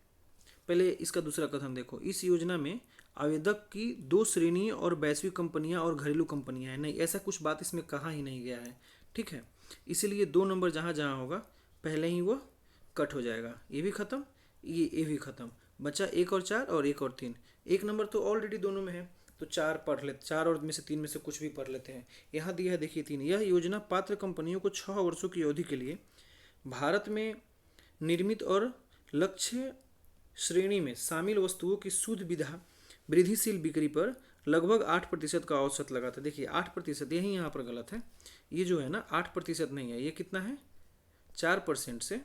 पहले इसका दूसरा कथन देखो, इस योजना में आवेदक की 2 श्रेणी और वैश्विक कंपनियां और घरेलू कंपनियां हैं। नहीं, ऐसा कुछ बात इसमें कहा ही नहीं गया है। ठीक है, इसीलिए 2 नंबर जहाँ जहाँ होगा पहले ही वो कट हो जाएगा। ये भी खत्म, ये भी खत्म, बचा 1 और 4 और 1 और 3। 1 नंबर तो ऑलरेडी दोनों में है, तो 4 पढ़ लेते, 4 और में से 3 में से कुछ भी पढ़ लेते हैं। यहाँ दिया है देखिए 3। यह योजना पात्र कंपनियों को 6 वर्षों की अवधि के लिए भारत में निर्मित और लक्ष्य श्रेणी में शामिल वस्तुओं की शुद्ध विधा वृद्धिशील बिक्री पर लगभग 8% का औसत लगाता है। देखिए 8%, यही यहाँ पर गलत है। ये जो है ना 8% नहीं है, ये कितना है? 4% से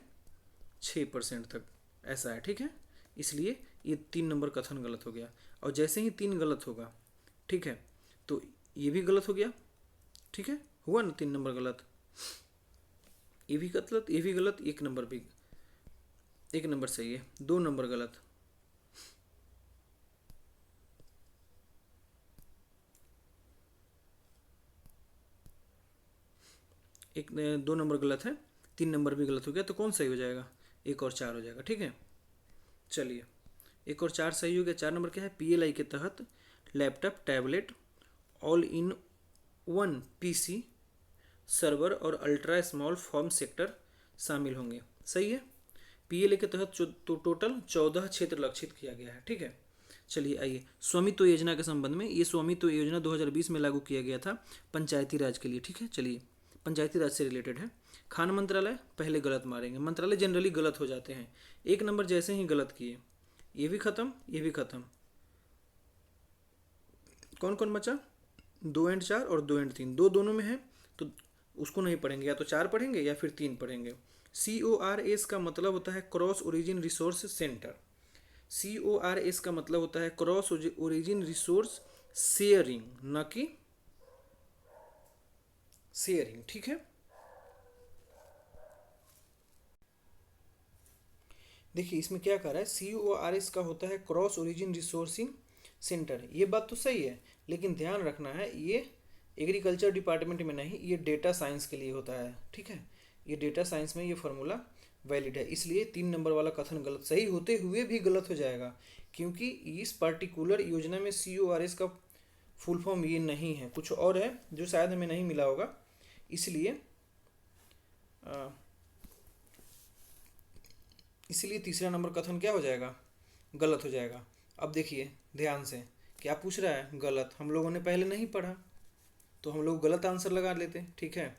6% तक ऐसा है। ठीक है, इसलिए ये 3 नंबर कथन गलत हो गया। और जैसे ही 3 गलत होगा, ठीक है, तो ये भी गलत हो गया। ठीक है, हुआ ना 3 नंबर गलत, ये भी गलत, ये भी गलत, 1 नंबर भी, 1 नंबर सही है, 2 नंबर गलत। एक 2 नंबर गलत है, 3 नंबर भी गलत हो गया, तो कौन सही हो जाएगा? 1 और 4 हो जाएगा। ठीक है, चलिए 1 और 4 सही हो गया। 4 नंबर क्या है? पीएलआई के तहत laptop, tablet, all in one PC, server और अल्ट्रा स्मॉल फॉर्म सेक्टर शामिल होंगे। सही है, पीएलए के तहत तो टोटल 14 क्षेत्र लक्षित किया गया है। ठीक है, चलिए आइए स्वामित्व योजना के संबंध में। ये स्वामित्व योजना 2020 में लागू किया गया था पंचायती राज के लिए। ठीक है, चलिए पंचायती राज से रिलेटेड है। खान मंत्रालय पहले गलत मारेंगे, मंत्रालय जनरली गलत हो जाते हैं। 1 नंबर जैसे ही गलत किए, ये भी खत्म, ये भी खत्म। कौन कौन बचा? 2 एंड 4 और 2 एंड 3, दोनों में है, तो उसको नहीं पढ़ेंगे, या तो 4 पढ़ेंगे या फिर 3 पढ़ेंगे। CORS का मतलब होता है cross origin resource centre. CORS का मतलब होता है क्रॉस ओरिजिन रिसोर्स शेयरिंग, न कि शेयरिंग। ठीक है, देखिए इसमें क्या कर रहा है, CORS का होता है क्रॉस ओरिजिन रिसोर्सिंग सेंटर। ये बात तो सही है, लेकिन ध्यान रखना है ये एग्रीकल्चर डिपार्टमेंट में नहीं, ये डेटा साइंस के लिए होता है। ठीक है, ये डेटा साइंस में ये फॉर्मूला वैलिड है, इसलिए 3 नंबर वाला कथन गलत, सही होते हुए भी गलत हो जाएगा, क्योंकि इस पर्टिकुलर योजना में CORS का फुल फॉर्म ये नहीं है, कुछ और है जो शायद हमें नहीं मिला होगा, इसलिए तीसरा नंबर कथन क्या हो जाएगा? गलत हो जाएगा। अब देखिए ध्यान से, क्या पूछ रहा है? गलत। हम लोगों ने पहले नहीं पढ़ा, तो हम लोग गलत आंसर लगा लेते। ठीक है,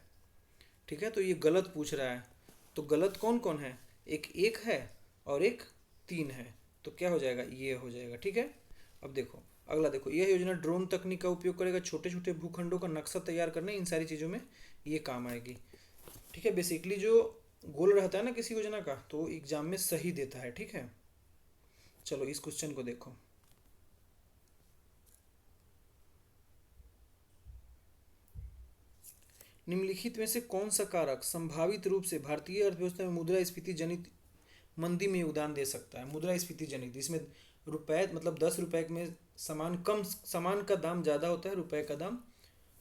ठीक है, तो ये गलत पूछ रहा है, तो गलत कौन कौन है? एक है और एक 3 है, तो क्या हो जाएगा? ये हो जाएगा। ठीक है, अब देखो अगला, देखो यह योजना ड्रोन तकनीक का उपयोग करेगा, छोटे छोटे भूखंडों का नक्शा तैयार करने, इन सारी चीज़ों में ये काम आएगी। ठीक है, बेसिकली जो गोल रहता है ना किसी योजना का, तो एग्जाम में सही देता है। ठीक है, चलो इस क्वेश्चन को देखो। निम्नलिखित में से कौन सा कारक संभावित रूप से भारतीय अर्थव्यवस्था में मुद्रास्फीति जनित मंदी में योगदान दे सकता है? मुद्रास्फीति जनित, इसमें रुपए मतलब 10 रुपए में सामान का दाम ज़्यादा होता है, रुपए का दाम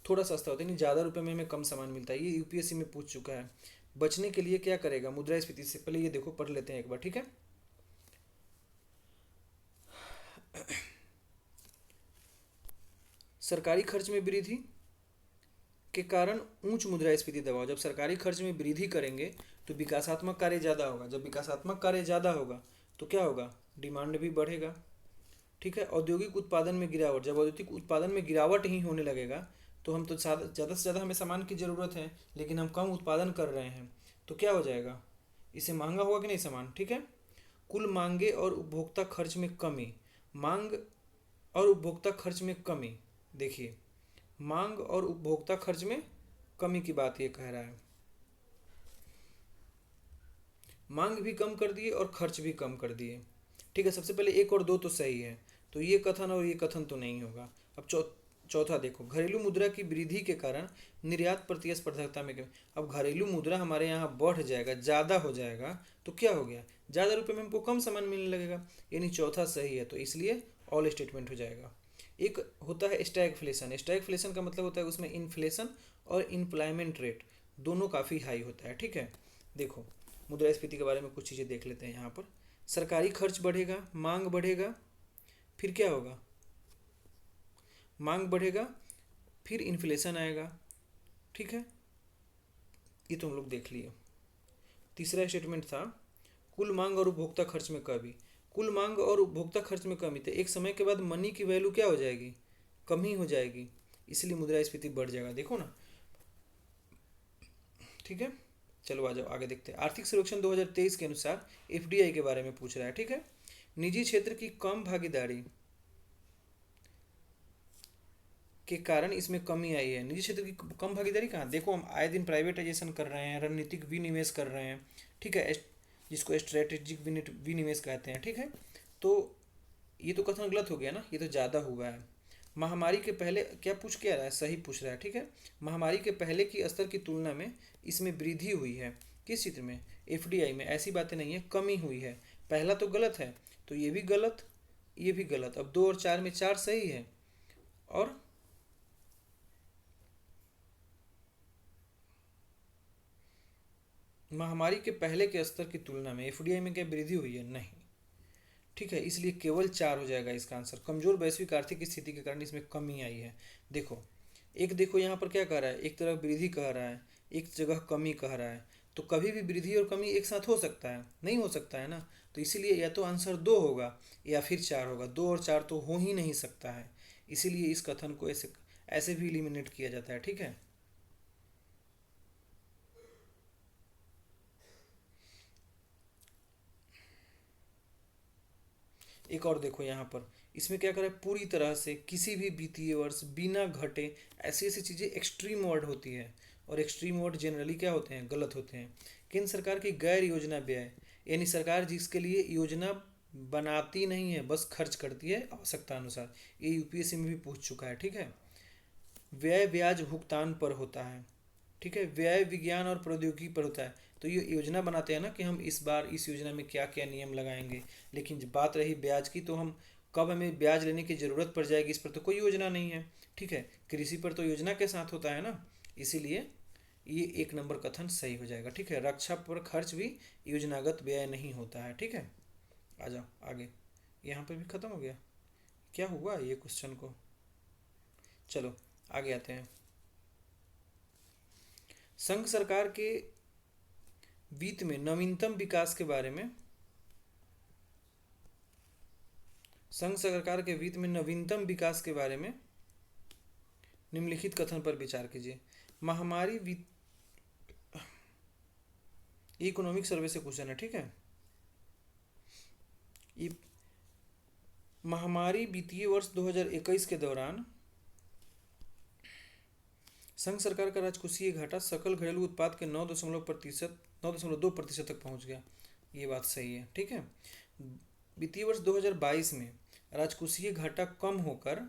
थोड़ा सस्ता होता है, नहीं ज़्यादा रुपए में हमें कम सामान मिलता है। ये यूपीएससी में पूछ चुका है। बचने के लिए क्या करेगा मुद्रास्फीति से? पहले ये देखो, पढ़ लेते हैं एक बार। ठीक है, सरकारी खर्च में वृद्धि के कारण उच्च मुद्रास्फीति दबाव। जब सरकारी खर्च में वृद्धि करेंगे तो विकासात्मक कार्य ज़्यादा होगा। जब विकासात्मक कार्य ज़्यादा होगा तो क्या होगा? डिमांड भी बढ़ेगा। ठीक है, औद्योगिक उत्पादन में गिरावट। जब औद्योगिक उत्पादन में गिरावट ही होने लगेगा तो हम तो ज़्यादा से ज़्यादा हमें सामान की ज़रूरत है, लेकिन हम कम उत्पादन कर रहे हैं, तो क्या हो जाएगा? इससे महंगा होगा कि नहीं सामान? ठीक है, कुल मांगे और उपभोक्ता खर्च में कमी। मांग और उपभोक्ता खर्च में कमी, देखिए मांग और उपभोक्ता खर्च में कमी की बात ये कह रहा है। मांग भी कम कर दिए और खर्च भी कम कर दिए। ठीक है, सबसे पहले एक और दो तो सही है, तो ये कथन और ये कथन तो नहीं होगा। अब चौथा देखो, घरेलू मुद्रा की वृद्धि के कारण निर्यात प्रतिस्पर्धात्मकता में कमी। अब घरेलू मुद्रा हमारे यहाँ बढ़ जाएगा, ज़्यादा हो जाएगा, तो क्या हो गया? ज़्यादा रुपए में हमको कम सामान मिलने लगेगा, यानी चौथा सही है, तो इसलिए ऑल स्टेटमेंट हो जाएगा। एक होता है स्टैगफ्लेशन। स्टैगफ्लेशन का मतलब होता है उसमें इन्फ्लेशन और इम्प्लॉयमेंट रेट दोनों काफ़ी हाई होता है। ठीक है, देखो मुद्रास्फीति के बारे में कुछ चीज़ें देख लेते हैं यहाँ पर। सरकारी खर्च बढ़ेगा, मांग बढ़ेगा, फिर क्या होगा? मांग बढ़ेगा, फिर इन्फ्लेशन आएगा। ठीक है, ये तुम लोग देख लियो। तीसरा स्टेटमेंट था कुल मांग और उपभोक्ता खर्च में कमी। कुल मांग और उपभोक्ता खर्च में कमी, तो एक समय के बाद मनी की वैल्यू क्या हो जाएगी? कम ही हो जाएगी, इसलिए मुद्रास्फीति बढ़ जाएगा। देखो ना, ठीक है, चलो आ जाओ आगे देखते हैं। आर्थिक सर्वेक्षण 2023 के अनुसार एफडीआई के बारे में पूछ रहा है। ठीक है, निजी क्षेत्र की कम भागीदारी के कारण इसमें कमी आई है। निजी क्षेत्र की कम भागीदारी कहाँ? देखो हम आए दिन प्राइवेटाइजेशन कर रहे हैं, रणनीतिक विनिवेश कर रहे हैं। ठीक है, जिसको स्ट्रेटेजिक विनिवेश कहते हैं। ठीक है, तो ये तो कथन गलत हो गया ना, ये तो ज़्यादा हुआ है। महामारी के पहले क्या पूछ के आ रहा है? सही पूछ रहा है। ठीक है, महामारी के पहले की स्तर की तुलना में इसमें वृद्धि हुई है। किस चित्र में? एफडीआई में। ऐसी बातें नहीं है, कमी हुई है। पहला तो गलत है, तो ये भी गलत, ये भी गलत। अब 2 और 4 में 4 सही है, और महामारी के पहले के स्तर की तुलना में एफडीआई में क्या वृद्धि हुई है? नहीं। ठीक है, इसलिए केवल 4 हो जाएगा इसका आंसर। कमजोर वैश्विक आर्थिक स्थिति के कारण इसमें कमी आई है। देखो देखो यहाँ पर क्या कह रहा है, एक तरफ वृद्धि कह रहा है, एक जगह कमी कह रहा है, तो कभी भी वृद्धि और कमी एक साथ हो सकता है? नहीं हो सकता है ना, तो इसीलिए या तो आंसर 2 होगा या फिर 4 होगा। 2 और 4 तो हो ही नहीं सकता है, इसीलिए इस कथन को ऐसे ऐसे भी इलिमिनेट किया जाता है। ठीक है, एक और देखो यहाँ पर, इसमें क्या करा है, पूरी तरह से किसी भी वित्तीय वर्ष बिना घटे, ऐसी ऐसी चीज़ें एक्सट्रीम वर्ड होती है, और एक्सट्रीम वर्ड जनरली क्या होते हैं? गलत होते हैं। केंद्र सरकार की गैर योजना व्यय, यानी सरकार जिसके लिए योजना बनाती नहीं है, बस खर्च करती है आवश्यकता अनुसार। ये यूपीएससी में भी पूछ चुका है। ठीक है, व्यय ब्याज भुगतान पर होता है। ठीक है, व्यय विज्ञान और प्रौद्योगिकी पर होता है। तो ये योजना बनाते हैं ना कि हम इस बार इस योजना में क्या क्या नियम लगाएंगे, लेकिन जब बात रही ब्याज की, तो हम कब हमें ब्याज लेने की ज़रूरत पड़ जाएगी, इस पर तो कोई योजना नहीं है। ठीक है, कृषि पर तो योजना के साथ होता है ना, इसीलिए ये 1 नंबर कथन सही हो जाएगा। ठीक है, रक्षा पर खर्च भी योजनागत व्यय नहीं होता है। ठीक है, आ जाओ आगे। यहाँ पर भी ख़त्म हो गया, क्या हुआ ये क्वेश्चन को? चलो आगे आते हैं। संघ सरकार के वित्त में नवीनतम विकास के बारे में, संघ सरकार के वित्त में नवीनतम विकास के बारे में निम्नलिखित कथन पर विचार कीजिए। महामारी वित्त, इकोनॉमिक सर्वे से क्वेश्चन है। ठीक है, ये महामारी वित्तीय वर्ष 2021 के दौरान संघ सरकार का राजकोषीय घाटा सकल घरेलू उत्पाद के 9.2% तक पहुंच गया। ये बात सही है, ठीक है। वित्तीय वर्ष 2022 में राजकोषीय घाटा कम होकर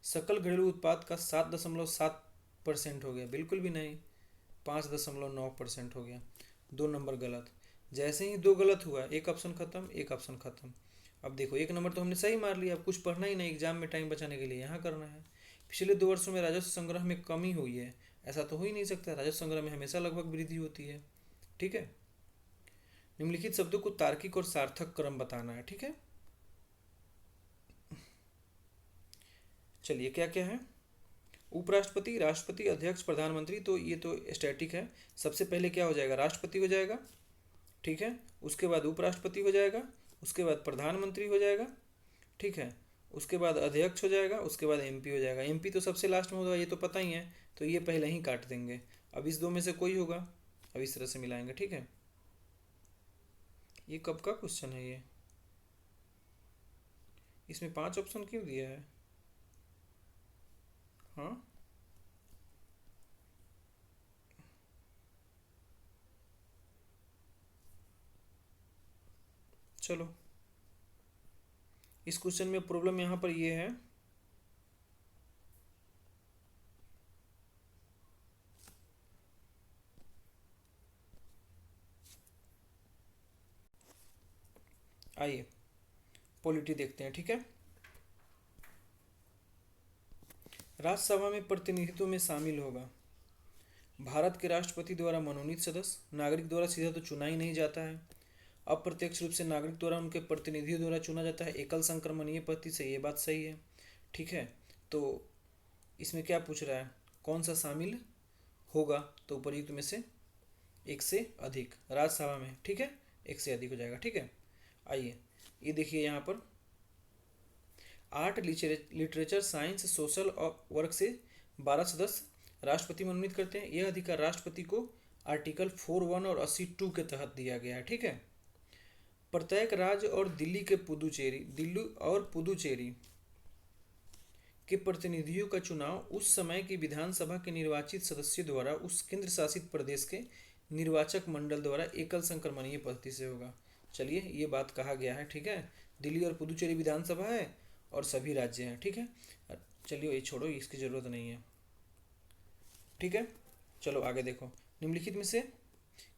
सकल घरेलू उत्पाद का 7.7% हो गया, बिल्कुल भी नहीं, 5.9% हो गया। 2 नंबर गलत। जैसे ही 2 गलत हुआ, एक ऑप्शन खत्म, एक ऑप्शन खत्म। अब देखो 1 नंबर तो हमने सही मार लिया, अब कुछ पढ़ना ही नहीं, एग्जाम में टाइम बचाने के लिए यहाँ करना है। पिछले 2 वर्षों में राजस्व संग्रह में कमी हुई है, ऐसा तो हो ही नहीं सकता, राजस्व संग्रह में हमेशा लगभग वृद्धि होती है, ठीक है। निम्नलिखित शब्दों को तार्किक और सार्थक क्रम बताना है, ठीक है। चलिए क्या क्या है, उपराष्ट्रपति, राष्ट्रपति, अध्यक्ष, प्रधानमंत्री, तो ये तो स्टैटिक है। सबसे पहले क्या हो जाएगा, राष्ट्रपति हो जाएगा, ठीक है। उसके बाद उपराष्ट्रपति हो जाएगा, उसके बाद प्रधानमंत्री हो जाएगा, ठीक है। उसके बाद अध्यक्ष हो जाएगा, उसके बाद एमपी हो जाएगा। एमपी तो सबसे लास्ट में होगा, ये तो पता ही है, तो ये पहले ही काट देंगे। अब इस 2 में से कोई होगा, अब इस तरह से मिलाएंगे, ठीक है। ये कब का क्वेश्चन है ये, इसमें 5 ऑप्शन क्यों दिया है? हाँ, चलो इस क्वेश्चन में प्रॉब्लम यहाँ पर ये है, आइए पॉलिटी देखते हैं, ठीक है। राज्यसभा में प्रतिनिधित्व में शामिल होगा भारत के राष्ट्रपति द्वारा मनोनीत सदस्य, नागरिक द्वारा सीधा तो चुना ही नहीं जाता है, अप्रत्यक्ष रूप से नागरिक द्वारा उनके प्रतिनिधियों द्वारा चुना जाता है, एकल संक्रमणीय पद्धति से, ये बात सही है, ठीक है। तो इसमें क्या पूछ रहा है, कौन सा शामिल होगा, तो उपयुक्त में से एक से अधिक राज्यसभा में, ठीक है, एक से अधिक हो जाएगा, ठीक है। आइए ये देखिए यहाँ पर आर्ट, लिटरेचर, साइंस, सोशल और वर्क से 12 सदस्य राष्ट्रपति मनोनीत करते हैं। यह अधिकार राष्ट्रपति को आर्टिकल 41 और 82 के तहत दिया गया है, ठीक है। प्रत्येक राज्य और दिल्ली और पुदुचेरी के प्रतिनिधियों का चुनाव उस समय की विधानसभा के निर्वाचित सदस्यों द्वारा उस केंद्र शासित प्रदेश के निर्वाचक मंडल द्वारा एकल संक्रमणीय पद्धति से होगा। चलिए ये बात कहा गया है, ठीक है। दिल्ली और पुदुचेरी विधानसभा है और सभी राज्य हैं, ठीक है। चलिए ये छोड़ो, इसकी ज़रूरत नहीं है, ठीक है। चलो आगे देखो, निम्नलिखित में से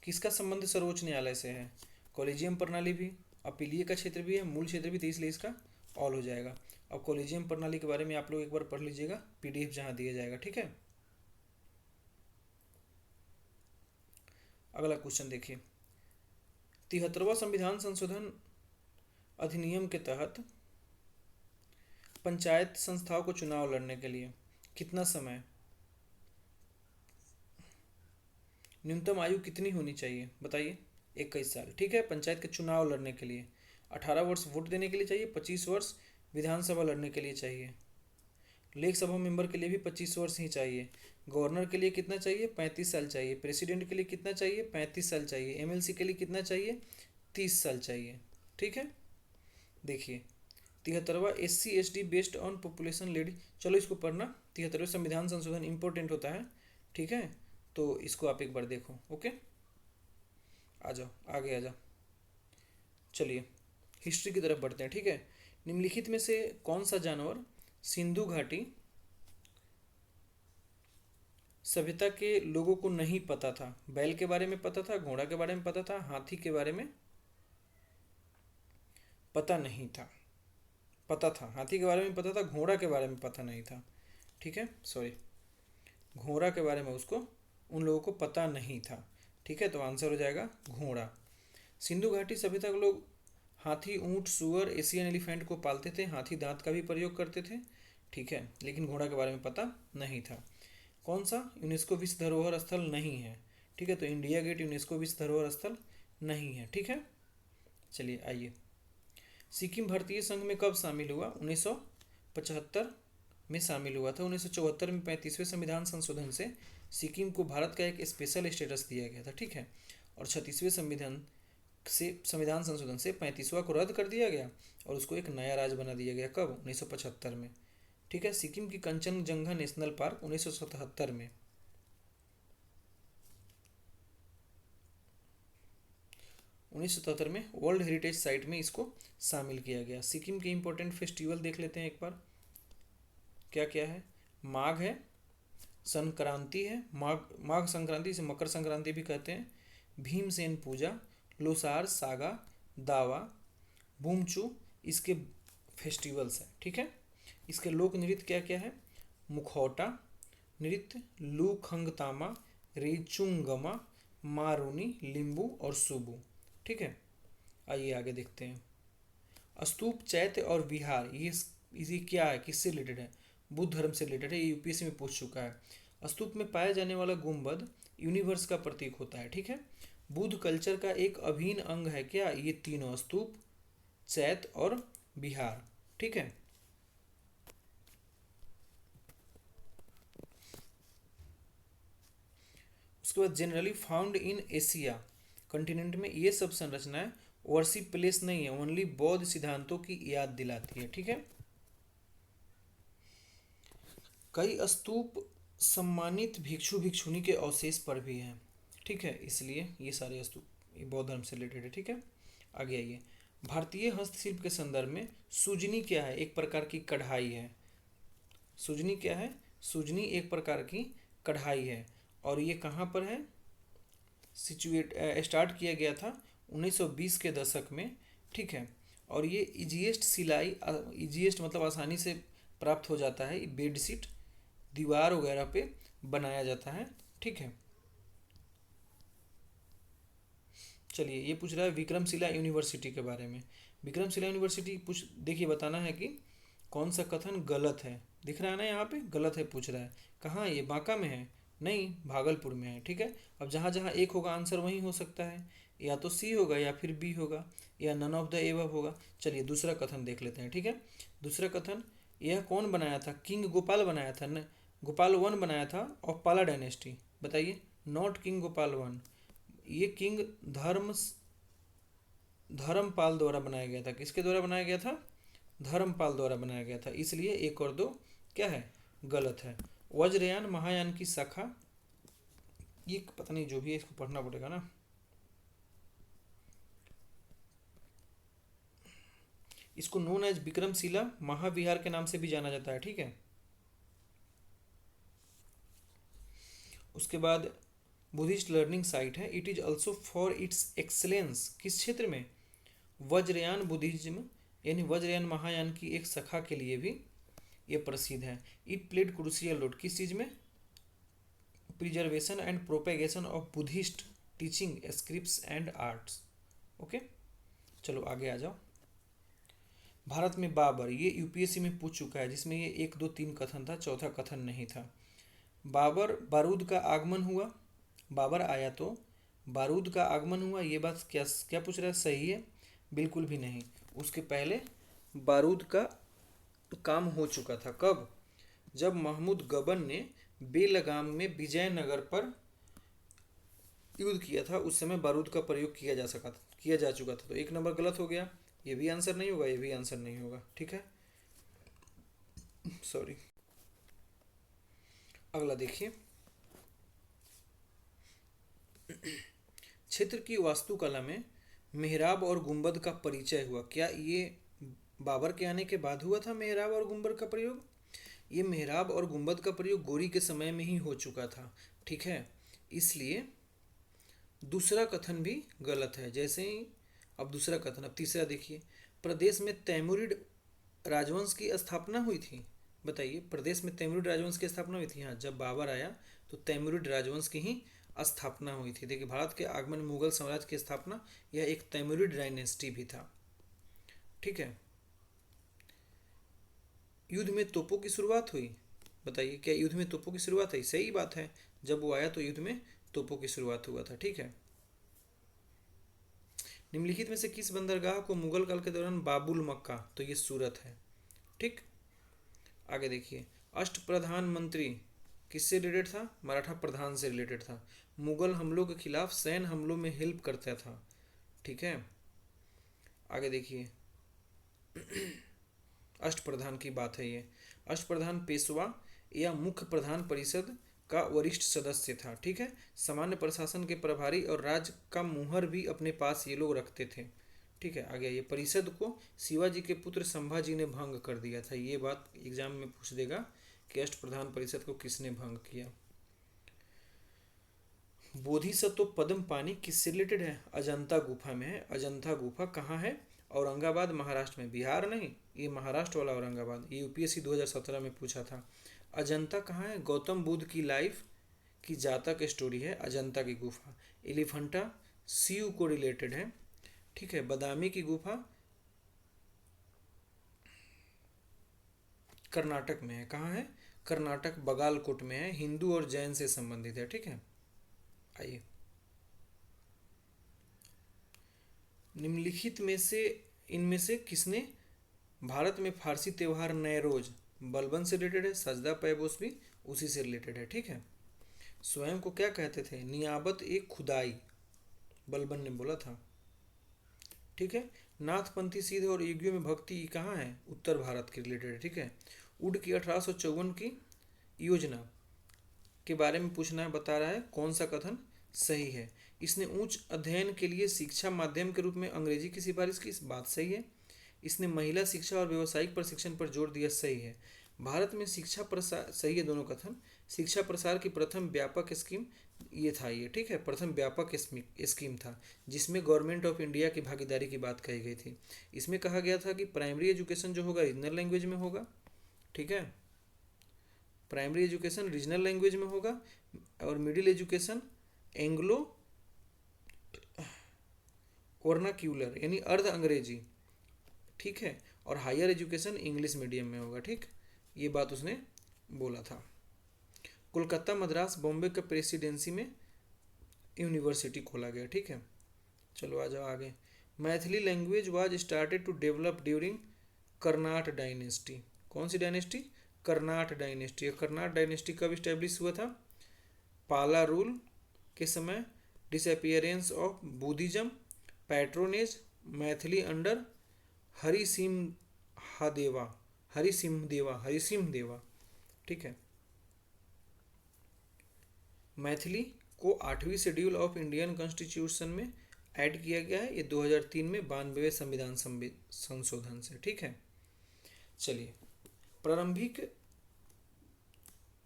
किसका संबंध सर्वोच्च न्यायालय से है? कॉलेजियम प्रणाली भी, अपीलीय का क्षेत्र भी है, मूल क्षेत्र भी, तो इसलिए इसका ऑल हो जाएगा। अब कॉलेजियम प्रणाली के बारे में आप लोग एक बार पढ़ लीजिएगा, पीडीएफ जहाँ दिया जाएगा, ठीक है। अगला क्वेश्चन देखिए, 73वां संविधान संशोधन अधिनियम के तहत पंचायत संस्थाओं को चुनाव लड़ने के लिए कितना समय, न्यूनतम आयु कितनी होनी चाहिए बताइए? 21 साल, ठीक है। पंचायत के चुनाव लड़ने के लिए 18 वर्ष वोट देने के लिए चाहिए, 25 वर्ष विधानसभा लड़ने के लिए चाहिए, लोकसभा मेंबर के लिए भी 25 वर्ष ही चाहिए, गवर्नर के लिए कितना चाहिए, 35 साल चाहिए, प्रेसिडेंट के लिए कितना चाहिए, 35 साल चाहिए, एमएलसी के लिए कितना चाहिए, 30 साल चाहिए, ठीक है। देखिए 73वां SC/ST based on population lady, चलो इसको पढ़ना, 73वें संविधान संशोधन इंपॉर्टेंट होता है, ठीक है। तो इसको आप एक बार देखो, ओके। आ जाओ आगे आ जाओ, चलिए हिस्ट्री की तरफ बढ़ते हैं, ठीक है। निम्नलिखित में से कौन सा जानवर सिंधु घाटी सभ्यता के लोगों को नहीं पता था? बैल के बारे में पता था, घोड़ा के बारे में पता था, हाथी के बारे में पता नहीं था, पता था, हाथी के बारे में पता था, घोड़ा के बारे में पता नहीं था, ठीक है, सॉरी, घोड़ा के बारे में उसको उन लोगों को पता नहीं था, ठीक है। तो आंसर हो जाएगा घोड़ा। सिंधु घाटी सभ्यता के लोग हाथी, ऊंट, सुअर, एशियन एलिफेंट को पालते थे, हाथी दांत का भी प्रयोग करते थे, ठीक है, लेकिन घोड़ा के बारे में पता नहीं था। कौन सा यूनेस्को विश्व धरोहर स्थल नहीं है? ठीक है, तो इंडिया गेट यूनेस्को विश्व धरोहर स्थल नहीं है, ठीक है। चलिए आइए, सिक्किम भारतीय संघ में कब शामिल हुआ? 1975 में शामिल हुआ था। 1974 में 35वें संविधान संशोधन से सिक्किम को भारत का एक स्पेशल स्टेटस दिया गया था, ठीक है। और 36वें संविधान संशोधन से 35वां को रद्द कर दिया गया और उसको एक नया राज्य बना दिया गया। कब? 1975 में, ठीक है। सिक्किम की कंचनजंगा नेशनल पार्क 1977 में, 1977 में वर्ल्ड हेरिटेज साइट में इसको शामिल किया गया। सिक्किम के इंपॉर्टेंट फेस्टिवल देख लेते हैं एक बार, क्या क्या है। माघ है, संक्रांति है, माघ संक्रांति से मकर संक्रांति भी कहते हैं, भीमसेन पूजा, लोसार, सागा, दावा, बूमचू इसके फेस्टिवल्स हैं। ठीक है, इसके लोक नृत्य क्या क्या है। मुखौटा नृत्य, लूखंगतामा, रेचुंगमा, मारूनी, लिंबू और सुबू। ठीक है, आइए आगे देखते हैं। स्तूप, चैत्य और विहार ये क्या है, किससे रिलेटेड है। बुद्ध धर्म से रिलेटेड है, ये यूपीएससी में पूछ चुका है। स्तूप में पाया जाने वाला गुंबद यूनिवर्स का प्रतीक होता है। ठीक है, बुद्ध कल्चर का एक अभिन्न अंग है क्या, ये तीनों, स्तूप, चैत्य और विहार। ठीक है, उसके बाद generally found in Asia continent में ये सब संरचनाएं वर्शिप प्लेस नहीं है, ओनली बौद्ध सिद्धांतों की याद दिलाती है। ठीक है, कई स्तूप सम्मानित भिक्षु भिक्षुनी के अवशेष पर भी हैं। ठीक है, इसलिए ये सारे स्तूप ये बौद्ध धर्म से रिलेटेड है। ठीक है, आगे आइए। भारतीय हस्तशिल्प के संदर्भ में सुजनी क्या है, एक प्रकार की कढ़ाई है। सुजनी क्या है, सुजनी एक प्रकार की कढ़ाई है, और ये कहाँ पर है, स्टार्ट किया गया था 1920 के दशक में। ठीक है, और ये इजीएस्ट सिलाई, इजीएस्ट मतलब आसानी से प्राप्त हो जाता है, बेडशीट दीवार वगैरह पे बनाया जाता है। ठीक है, चलिए ये पूछ रहा है विक्रमशिला यूनिवर्सिटी के बारे में। विक्रमशिला यूनिवर्सिटी पूछ देखिए, बताना है कि कौन सा कथन गलत है। दिख रहा है ना यहाँ पे, गलत है पूछ रहा है। कहाँ, ये बांका में है, नहीं भागलपुर में है। ठीक है, अब जहाँ जहाँ एक होगा आंसर वहीं हो सकता है, या तो सी होगा या फिर बी होगा या नन ऑफ द एबव होगा। चलिए दूसरा कथन देख लेते हैं। ठीक है, दूसरा कथन, यह कौन बनाया था, किंग गोपाल बनाया था न, गोपाल वन बनाया था ऑफ पाला डायनेस्टी। बताइए, नॉट किंग गोपाल वन, ये किंग धर्मपाल द्वारा बनाया गया था। किसके द्वारा बनाया गया था, धर्मपाल द्वारा बनाया गया था, इसलिए एक और दो क्या है, गलत है। वज्रयान महायान की शाखा, ये पता नहीं, जो भी है इसको पढ़ना पड़ेगा ना। इसको नोन एज विक्रमशिला महाविहार के नाम से भी जाना जाता है। ठीक है, उसके बाद बुद्धिस्ट लर्निंग साइट है। It is also for its excellence, किस क्षेत्र में, वज्रयान बुद्धिज्म यानी वज्रयान महायान की एक शाखा के लिए भी ये प्रसिद्ध है। इट प्लेड क्रूशियल रोल, किस चीज़ में, preservation and propagation of Buddhist teaching, scripts and arts. Okay, चलो आगे आ जाओ। भारत में बाबर, ये यूपीएससी में पूछ चुका है, जिसमें ये 1 2 3 कथन था, चौथा कथन नहीं था। बाबर, बारूद का आगमन हुआ, बाबर आया तो बारूद का आगमन हुआ, ये बात क्या क्या पूछ रहा है, सही है, बिल्कुल भी नहीं। उसके पहले बारूद का काम हो चुका था, कब, जब महमूद गबन ने बेलगाम में विजयनगर पर युद्ध किया था, उस समय बारूद का प्रयोग किया जा चुका था। तो 1 नंबर गलत हो गया, ये भी आंसर नहीं होगा, ये भी आंसर नहीं होगा। ठीक है, सॉरी। अगला देखिए, क्षेत्र की वास्तुकला में मेहराब और गुंबद का परिचय हुआ, क्या ये बाबर के आने के बाद हुआ था मेहराब और गुंबद का प्रयोग। ये मेहराब और गुंबद का प्रयोग गोरी के समय में ही हो चुका था। ठीक है, इसलिए दूसरा कथन भी गलत है। जैसे ही अब दूसरा कथन, अब तीसरा देखिए, प्रदेश में तैमुरिड राजवंश की स्थापना हुई थी। बताइए, प्रदेश में तैमुरिड राजवंश की स्थापना हुई थी। हाँ, जब बाबर आया तो तैमुरिड राजवंश की ही स्थापना हुई थी। देखिए, भारत के आगमन में मुगल साम्राज्य की स्थापना, यह एक तैमुरिड डायनेस्टी भी था। ठीक है, युद्ध में तोपों की शुरुआत हुई। बताइए, क्या युद्ध में तोपों की शुरुआत हुई, सही बात है, जब वो आया तो युद्ध में तोपों की शुरुआत हुआ था। ठीक है, निम्नलिखित में से किस बंदरगाह को मुगल काल के दौरान बाबुल मक्का, तो ये सूरत है। ठीक, आगे देखिए, अष्ट प्रधानमंत्री किससे रिलेटेड था, मराठा प्रधान से रिलेटेड था, मुगल हमलों के खिलाफ सैन्य हमलों में हेल्प करता था। ठीक है, आगे देखिए, अष्ट प्रधान की बात है ये। अष्ट प्रधान पेशवा या मुख्य प्रधान परिषद का वरिष्ठ सदस्य था। ठीक है, सामान्य प्रशासन के प्रभारी और राज्य का मुहर भी अपने पास ये लोग रखते थे। ठीक है, आगे ये परिषद को शिवाजी के पुत्र संभाजी ने भंग कर दिया था। ये बात एग्जाम में पूछ देगा कि अष्टप्रधान परिषद को किसने भंग किया। बोधिसत्व पद्म पानी किससे रिलेटेड है? अजंता गुफा में है। अजंता गुफा कहाँ है? औरंगाबाद महाराष्ट्र में, बिहार नहीं, ये महाराष्ट्र वाला औरंगाबाद। ये यूपीएससी 2017 में पूछा था। अजंता कहाँ है? गौतम बुद्ध की लाइफ की जातक स्टोरी है अजंता की गुफा। एलिफेंटा सीयू को रिलेटेड है। ठीक है, बादामी की गुफा कर्नाटक में है। कहाँ है? कर्नाटक बगालकोट में है। हिंदू और जैन से संबंधित है। ठीक है, आइए निम्नलिखित में से इनमें से किसने भारत में फारसी त्यौहार नैरोज बलबन से रिलेटेड है? सजदा पैबोस भी उसी से रिलेटेड है। ठीक है, स्वयं को क्या कहते थे? नियाबत एक खुदाई, बलबन ने बोला था। ठीक है, नाथपंथी सीध और युगियों में भक्ति कहाँ है? उत्तर भारत के रिलेटेड है। ठीक है, उड की 1854 की योजना के बारे में पूछना है, बता रहा है कौन सा कथन सही है। इसने उच्च अध्ययन के लिए शिक्षा माध्यम के रूप में अंग्रेजी की सिफारिश की, इस बात सही है। इसने महिला शिक्षा और व्यावसायिक प्रशिक्षण पर जोर दिया, सही है। भारत में शिक्षा प्रसार, सही है दोनों कथन। शिक्षा प्रसार की प्रथम व्यापक स्कीम ये था, ये ठीक है, प्रथम व्यापक स्कीम था जिसमें गवर्नमेंट ऑफ इंडिया की भागीदारी की बात कही गई थी। इसमें कहा गया था कि प्राइमरी एजुकेशन जो होगा रीजनल लैंग्वेज में होगा। ठीक है, प्राइमरी एजुकेशन रीजनल लैंग्वेज में होगा और मिडिल एजुकेशन एंग्लो वर्नाक्यूलर यानी अर्ध अंग्रेजी। ठीक है, और हायर एजुकेशन इंग्लिश मीडियम में होगा। ठीक, ये बात उसने बोला था। कोलकाता मद्रास बॉम्बे के प्रेसिडेंसी में यूनिवर्सिटी खोला गया। ठीक है, चलो आ जाओ आगे। Maithili language was started to develop during Karnat dynasty. कौन सी dynasty? Karnat dynasty. Karnat dynasty कब स्टैब्लिश हुआ था? पाला रूल के समय। Disappearance of Buddhism, patronage Maithili under Harisinghdeva. ठीक है, मैथिली को 8वीं शेड्यूल ऑफ इंडियन कॉन्स्टिट्यूशन में ऐड किया गया है। ये 2003 में 92वें संविधान संशोधन से। ठीक है, चलिए प्रारंभिक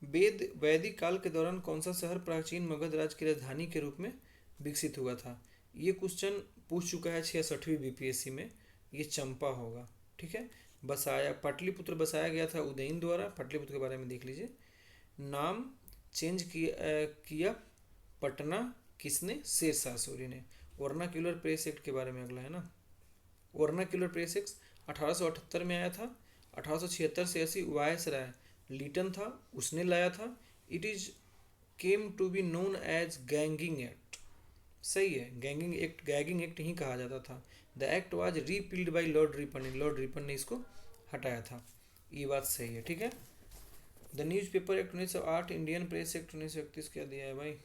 वैदिक काल के दौरान कौन सा शहर प्राचीन मगध राज्य की राजधानी के रूप में विकसित हुआ था? ये क्वेश्चन पूछ चुका है 66वीं बीपीएससी में। ये चंपा होगा। ठीक है, बसाया पाटलिपुत्र बसाया गया था उदयन द्वारा। पाटलिपुत्र के बारे में देख लीजिए। नाम चेंज किया पटना किसने? शेरशाह सूरी ने। वर्नाक्यूलर प्रेस एक्ट के बारे में अगला है ना। वर्नाक्यूलर प्रेस एक्ट 1878 में आया था। 1876 से 80 वायसराय लीटन था, उसने लाया था। It is came to be known as gagging act. सही है, गैंगिंग एक्ट ही कहा जाता था। The act was repealed by Lord Ripon. Lord Ripon ने इसको हटाया था। ये बात सही है। ठीक है, the newspaper act 1908, Indian press act 1931 क्या दिया है भाई?